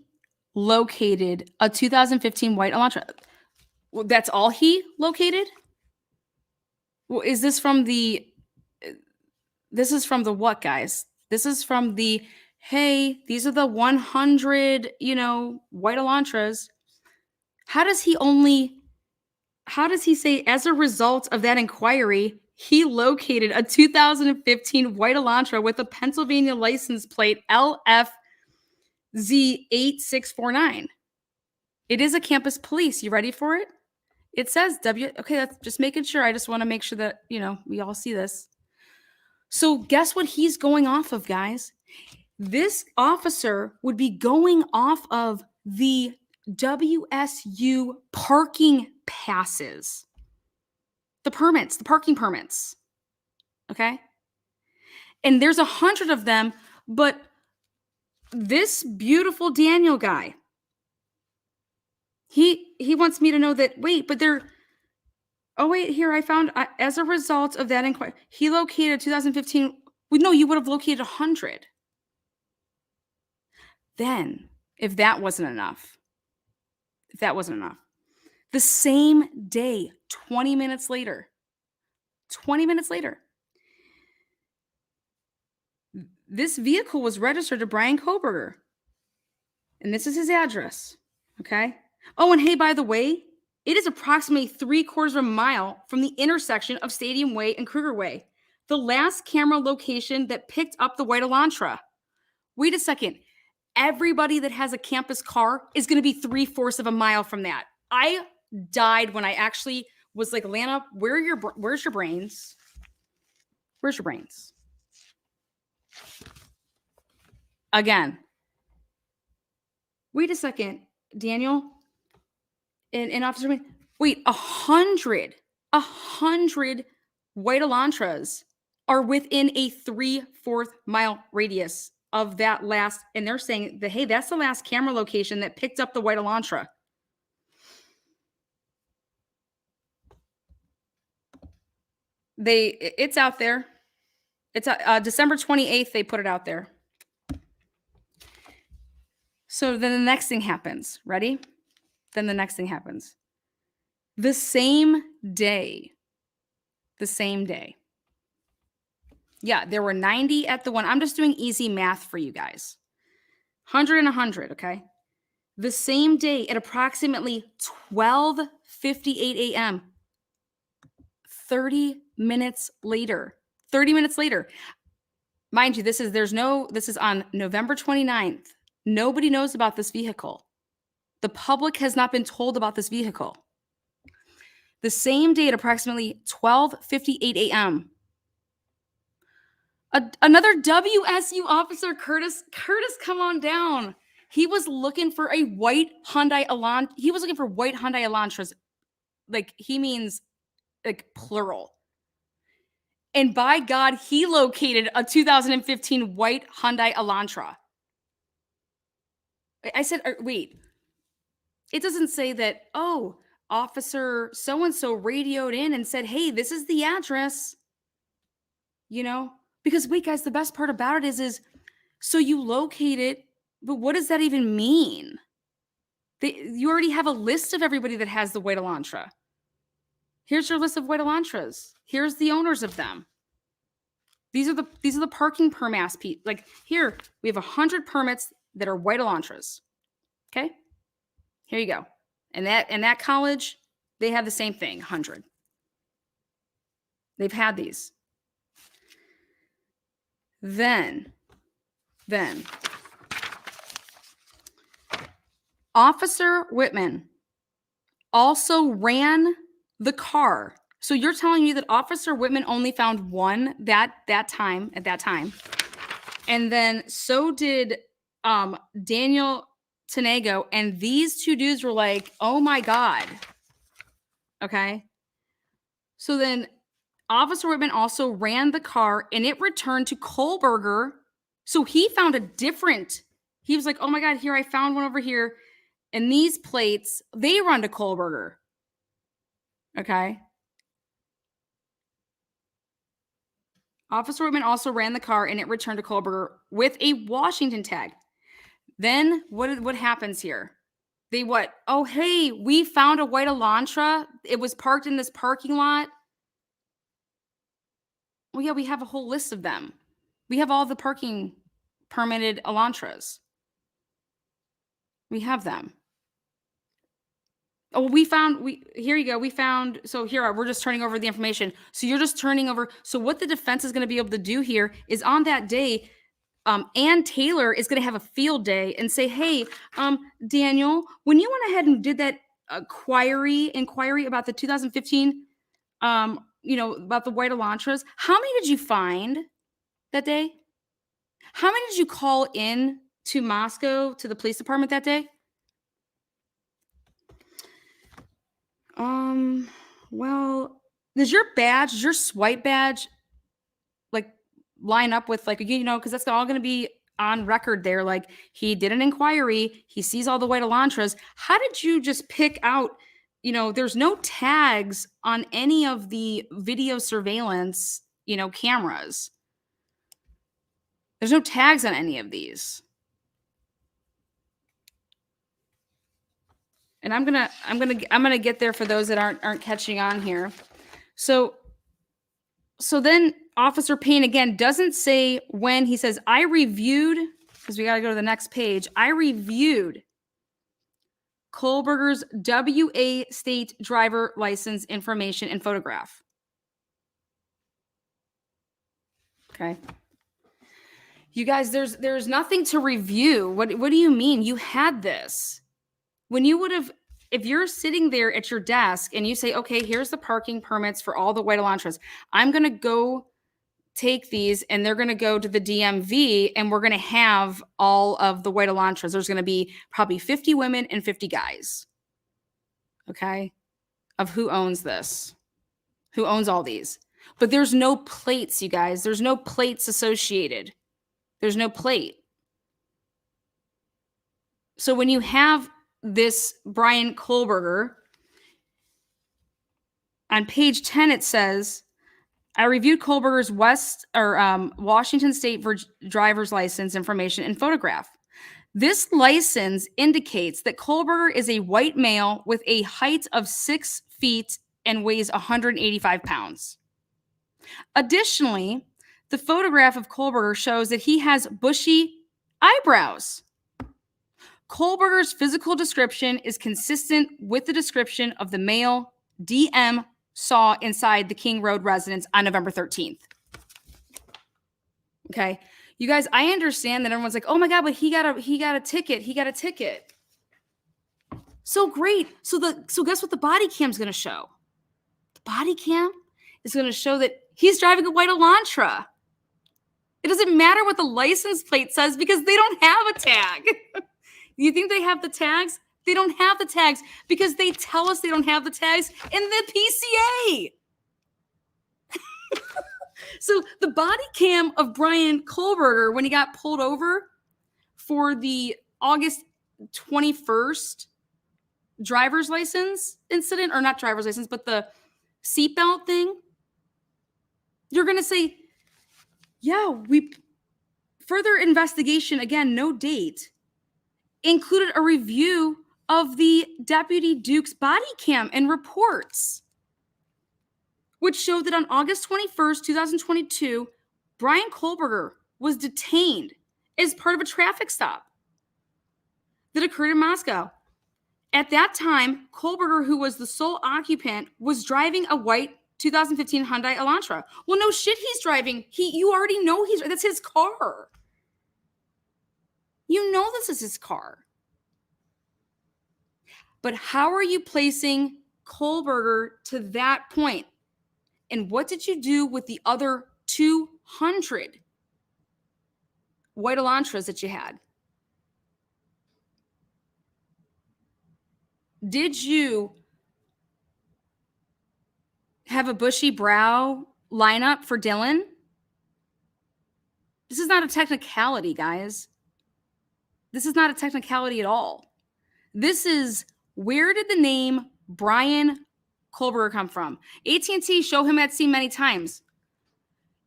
located a 2015 white Elantra. Well, that's all he located? Well, is this from the what, guys? This is from the, hey, these are the 100, white Elantras. How does he say, as a result of that inquiry, he located a 2015 white Elantra with a Pennsylvania license plate LFZ8649? It is a campus police. You ready for it? It says okay, that's just making sure. I just want to make sure that, we all see this. So guess what he's going off of, guys? This officer would be going off of the WSU parking passes, the parking permits. Okay. And there's 100 of them, but this beautiful Daniel guy, he wants me to know that, wait, but here I found, as a result of that inquiry, he located 2015. No, you would have located 100. Then, if that wasn't enough, the same day, 20 minutes later, this vehicle was registered to Bryan Kohberger. And this is his address. Okay. Oh, and hey, by the way, it is approximately 3/4 of a mile from the intersection of Stadium Way and Kruger Way, the last camera location that picked up the white Elantra. Wait a second. Everybody that has a campus car is going to be 3/4 of a mile from that. I died when I actually was like, Lana, where's your brains? Where's your brains? Again. Wait a second, Daniel and Officer. Wait, 100 white Elantras are within a 3/4 mile radius of that last, and they're saying that, hey, that's the last camera location that picked up the white Elantra. It's out there. It's December 28th. They put it out there. So then the next thing happens. Ready? Then the next thing happens. The same day. Yeah, there were 90 at the one. I'm just doing easy math for you guys. 100 and 100, okay? The same day at approximately 12:58 a.m., 30 minutes later. Mind you, this is on November 29th. Nobody knows about this vehicle. The public has not been told about this vehicle. The same day at approximately 12:58 a.m., another WSU officer, Curtis, come on down. He was looking for a white Hyundai Elantra. He was looking for white Hyundai Elantras. Like, he means like plural. And by God, he located a 2015 white Hyundai Elantra. I said, wait. It doesn't say that, oh, officer so-and-so radioed in and said, hey, this is the address. Because wait, guys, the best part about it is so you locate it, but what does that even mean? You already have a list of everybody that has the white Elantra. Here's your list of white Elantras. Here's the owners of them. These are the parking permits. Like, here, we have 100 permits that are white Elantras. Okay? Here you go. And that college, they have the same thing, 100. They've had these. Then Officer Whitman also ran the car. So you're telling me that Officer Whitman only found one at that time. And then so did Daniel Tanego. And these two dudes were like, oh my God. Okay. So then Officer Whitman also ran the car and it returned to Kohberger. So he found he was like, oh my God, here, I found one over here. And these plates, they run to Kohberger. Okay. Officer Whitman also ran the car and it returned to Kohberger with a Washington tag. Then what happens here? They what? Oh, hey, we found a white Elantra. It was parked in this parking lot. Well, yeah, we have a whole list of them. We have all the parking permitted Elantras. We have them. Oh, here you go. So here we're just turning over the information. So you're just turning over. So what the defense is going to be able to do here is on that day, Ann Taylor is going to have a field day and say, hey, Daniel, when you went ahead and did that inquiry about the 2015, about the white Elantras, how many did you find that day? How many did you call in to Moscow to the police department that day? Well, does your swipe badge like line up with because that's all going to be on record there. Like he did an inquiry, he sees all the white Elantras. How did you just pick out, there's no tags on any of the video surveillance, cameras. There's no tags on any of these. And I'm gonna get there for those that aren't catching on here. So then Officer Payne again doesn't say when. He says, I reviewed, because we got to go to the next page. I reviewed Kohberger's WA state driver license information and photograph. Okay. You guys, there's nothing to review. What do you mean? You had this. When you would have, if you're sitting there at your desk and you say, okay, here's the parking permits for all the white Elantras. I'm going to go take these and they're going to go to the DMV and we're going to have all of the white Elantras. There's going to be probably 50 women and 50 guys. Okay. Of who owns this, who owns all these, but there's no plates, you guys. There's no plates associated. There's no plate. So when you have this Bryan Kohberger on page 10, it says, I reviewed Kohberger's Washington State driver's license information and photograph. This license indicates that Kohberger is a white male with a height of 6 feet and weighs 185 pounds. Additionally, the photograph of Kohberger shows that he has bushy eyebrows. Kohberger's physical description is consistent with the description of the male DM saw inside the King Road residence on November 13th. Okay. You guys, I understand that everyone's like, oh my God, but he got a ticket. He got a ticket. So great. So guess what the body cam is going to show? The body cam is going to show that he's driving a white Elantra. It doesn't matter what the license plate says because they don't have a tag. You think they have the tags? They don't have the tags because they tell us they don't have the tags in the PCA. So the body cam of Bryan Kohberger when he got pulled over for the August 21st driver's license incident, or not driver's license, but the seatbelt thing, you're going to say, yeah, we further investigation, again, no date, included a review of the Deputy Duke's body cam and reports, which showed that on August 21st, 2022, Bryan Kohberger was detained as part of a traffic stop that occurred in Moscow. At that time, Kohberger, who was the sole occupant, was driving a white 2015 Hyundai Elantra. Well, no shit, he's driving. You already know that's his car. You know this is his car. But how are you placing Kohberger to that point? And what did you do with the other 200 white Elantras that you had? Did you have a bushy brow lineup for Dylan? This is not a technicality, guys. This is not a technicality at all. This is, where did the name Bryan Kohberger come from? AT&T show him at scene many times.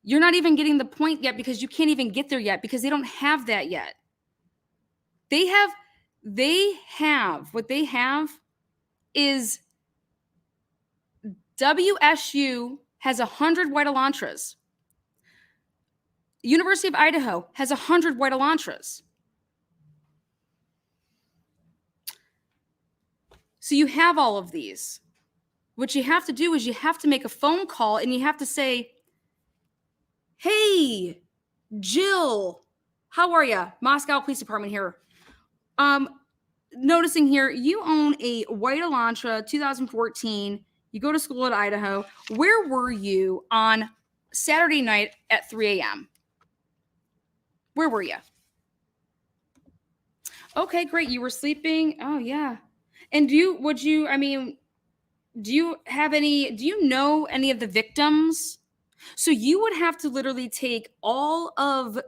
You're not even getting the point yet because you can't even get there yet because they don't have that yet. They have what they have is WSU has 100 white Elantras. University of Idaho has 100 white Elantras. So you have all of these. What you have to do is you have to make a phone call and you have to say, hey, Jill, how are you? Moscow Police Department here. Noticing here, you own a white Elantra 2014. You go to school at Idaho. Where were you on Saturday night at 3 a.m.? Where were you? Okay, great. You were sleeping. Oh, yeah. And do you know any of the victims? So you would have to literally take all of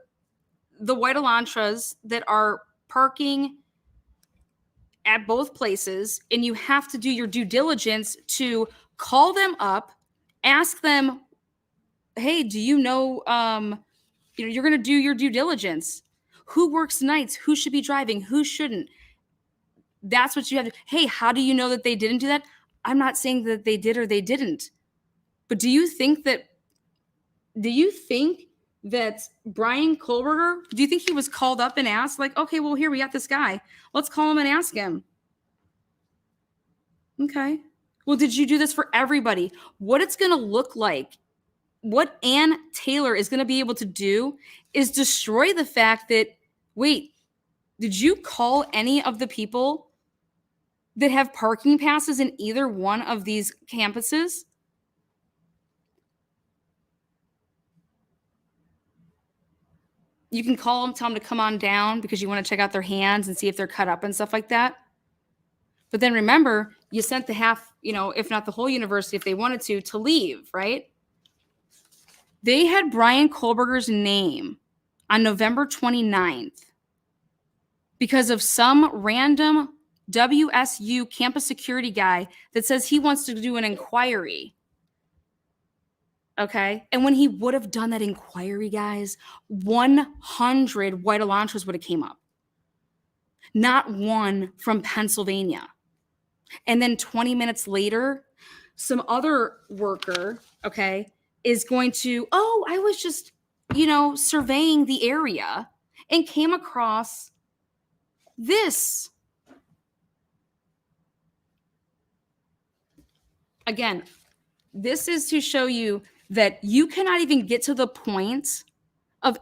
the white Elantras that are parking at both places, and you have to do your due diligence to call them up, ask them, hey, do you know, you're going to do your due diligence. Who works nights? Who should be driving? Who shouldn't? That's what you have to. Hey, how do you know that they didn't do that? I'm not saying that they did or they didn't. But do you think that Bryan Kohberger, do you think he was called up and asked, like, okay, well, here we got this guy. Let's call him and ask him. Okay. Well, did you do this for everybody? What it's going to look like, what Ann Taylor is going to be able to do is destroy the fact that, wait, did you call any of the people that have parking passes in either one of these campuses? You can call them, tell them to come on down because you want to check out their hands and see if they're cut up and stuff like that. But then remember, you sent the half, if not the whole university, if they wanted to leave, right? They had Bryan Kohberger's name on November 29th because of some random WSU campus security guy that says he wants to do an inquiry. Okay. And when he would have done that inquiry, guys, 100 white Elantras would have came up. Not one from Pennsylvania. And then 20 minutes later, some other worker, okay, is going to, I was just, surveying the area and came across this. Again, this is to show you that you cannot even get to the point of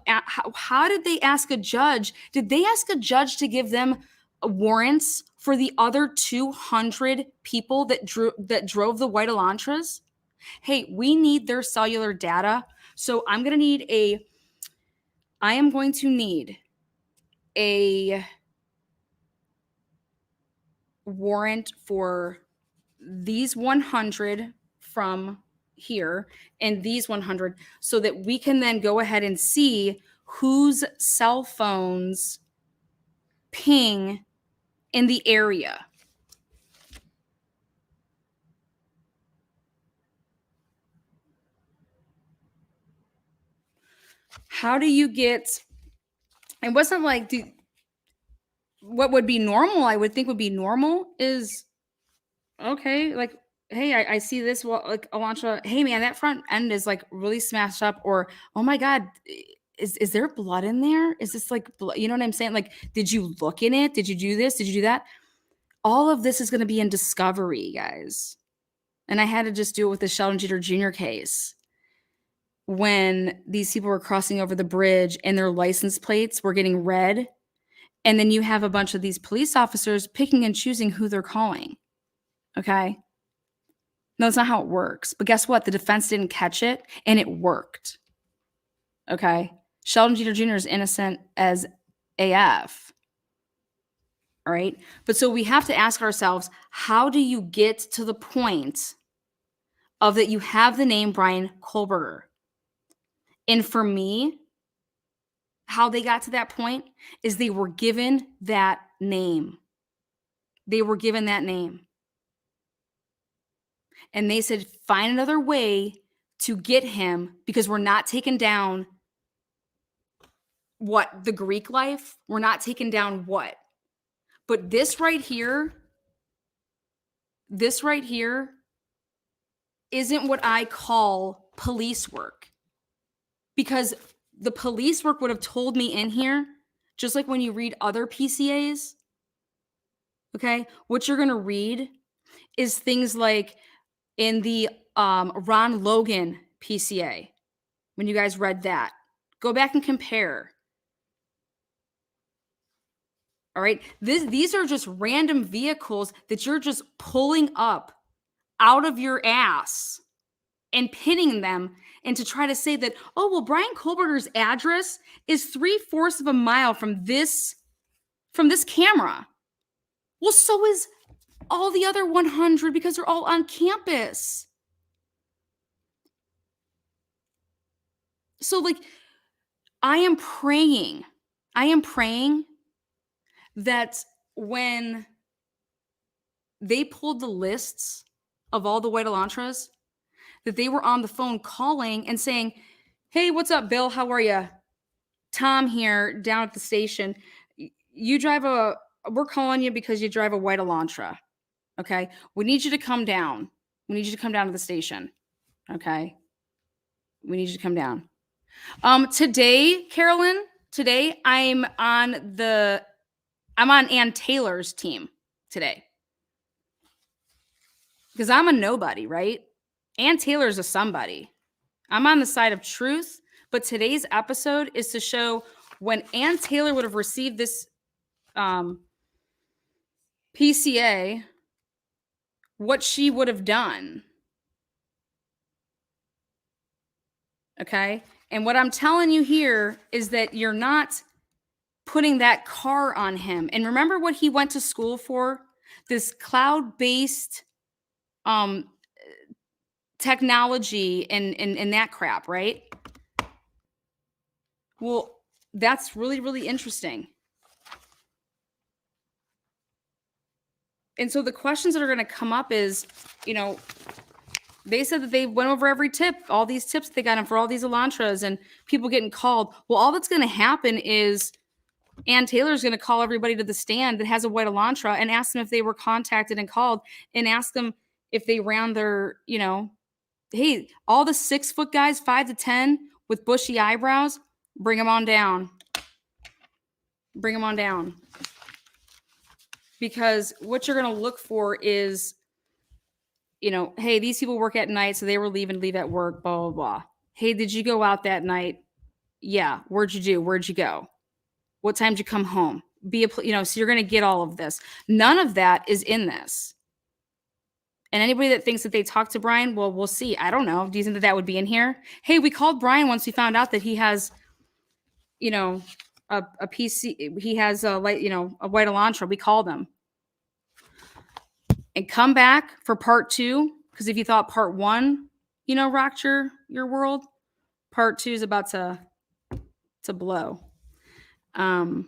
how did they ask a judge? Did they ask a judge to give them warrants for the other 200 people that drove the white Elantras? Hey, we need their cellular data. So I am going to need a warrant for these 100 from here and these 100 so that we can then go ahead and see whose cell phones ping in the area. How do you get, it wasn't like, what would be normal, I would think would be normal is, okay, like, hey, I see this, like, Elantra, hey man, that front end is like really smashed up, or, oh my God, is there blood in there? Is this like, you know what I'm saying? Like, did you look in it? Did you do this? Did you do that? All of this is going to be in discovery, guys. And I had to just do it with the Sheldon Jeter Jr. case when these people were crossing over the bridge and their license plates were getting read. And then you have a bunch of these police officers picking and choosing who they're calling. Okay. No, that's not how it works. But guess what? The defense didn't catch it and it worked. Okay. Sheldon Jeter Jr. is innocent as AF. All right. But so we have to ask ourselves, how do you get to the point of that you have the name Bryan Kohberger? And for me, how they got to that point is they were given that name. They were given that name. And they said, find another way to get him because we're not taking down what? The Greek life? We're not taking down what? But this right here isn't what I call police work, because the police work would have told me in here, just like when you read other PCAs, okay, what you're going to read is things like in the Ron Logan PCA, when you guys read that, go back and compare. All right. These are just random vehicles that you're just pulling up out of your ass and pinning them, and to try to say that, oh, well, Bryan Kohberger's address is 3/4 of a mile from this camera. Well, so is all the other 100, because they're all on campus. So, like, I am praying that when they pulled the lists of all the white Elantras, that they were on the phone calling and saying, hey, what's up, Bill? How are you? Tom here down at the station. We're calling you because you drive a white Elantra. Okay. We need you to come down. We need you to come down to the station. Okay. We need you to come down. Today, Carolyn, I'm on Ann Taylor's team today. Because I'm a nobody, right? Ann Taylor's a somebody. I'm on the side of truth, but today's episode is to show when Ann Taylor would have received this PCA, what she would have done. Okay? And what I'm telling you here is that you're not putting that car on him. And remember what he went to school for? This cloud-based technology and that crap, right? Well, that's really, really interesting. And so the questions that are going to come up is, they said that they went over every tip, all these tips they got him for all these Elantras and people getting called. Well, all that's going to happen is Ann Taylor's going to call everybody to the stand that has a white Elantra and ask them if they were contacted and called, and ask them if they ran their, hey, all the 6-foot guys, 5 to 10 with bushy eyebrows, bring them on down. Bring them on down. Because what you're going to look for is, hey, these people work at night, so they were leave at work, blah, blah, blah. Hey, did you go out that night? Yeah. Where'd you do? Where'd you go? What time did you come home? So you're going to get all of this. None of that is in this. And anybody that thinks that they talked to Bryan, well, we'll see. I don't know. Do you think that would be in here? Hey, we called Bryan once we found out that he has, a PC. He has a white Elantra. We called him. And come back for part 2, because if you thought part 1, rocked your world, part 2 is about to blow. All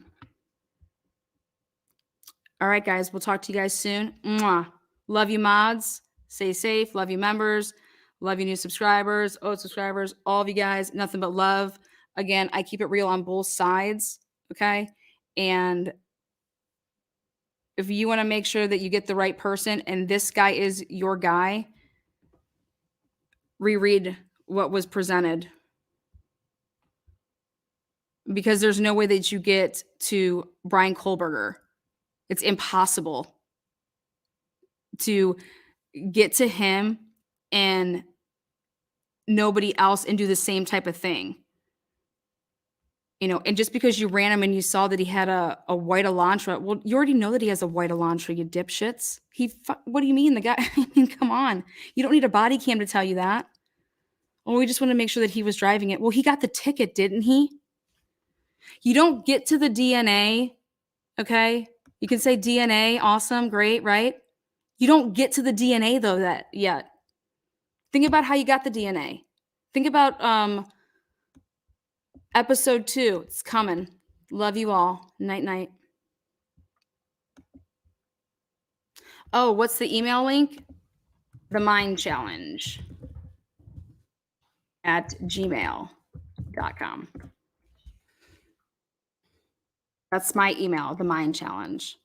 right, guys. We'll talk to you guys soon. Mwah. Love you, mods. Stay safe. Love you, members. Love you, new subscribers, old subscribers, all of you guys. Nothing but love. Again, I keep it real on both sides, okay? And if you want to make sure that you get the right person and this guy is your guy, reread what was presented. Because there's no way that you get to Bryan Kohberger. It's impossible to get to him and nobody else and do the same type of thing. And just because you ran him and you saw that he had a white Elantra, well, you already know that he has a white Elantra, you dipshits. What do you mean? The guy, I mean, come on. You don't need a body cam to tell you that. Well, we just want to make sure that he was driving it. Well, he got the ticket, didn't he? You don't get to the DNA, okay? You can say DNA, awesome, great, right? You don't get to the DNA, though, yet. Think about how you got the DNA. Think about episode 2. It's coming. Love you all. Night, night. Oh, what's the email link? The Mind Challenge at gmail.com. That's my email, the Mind Challenge.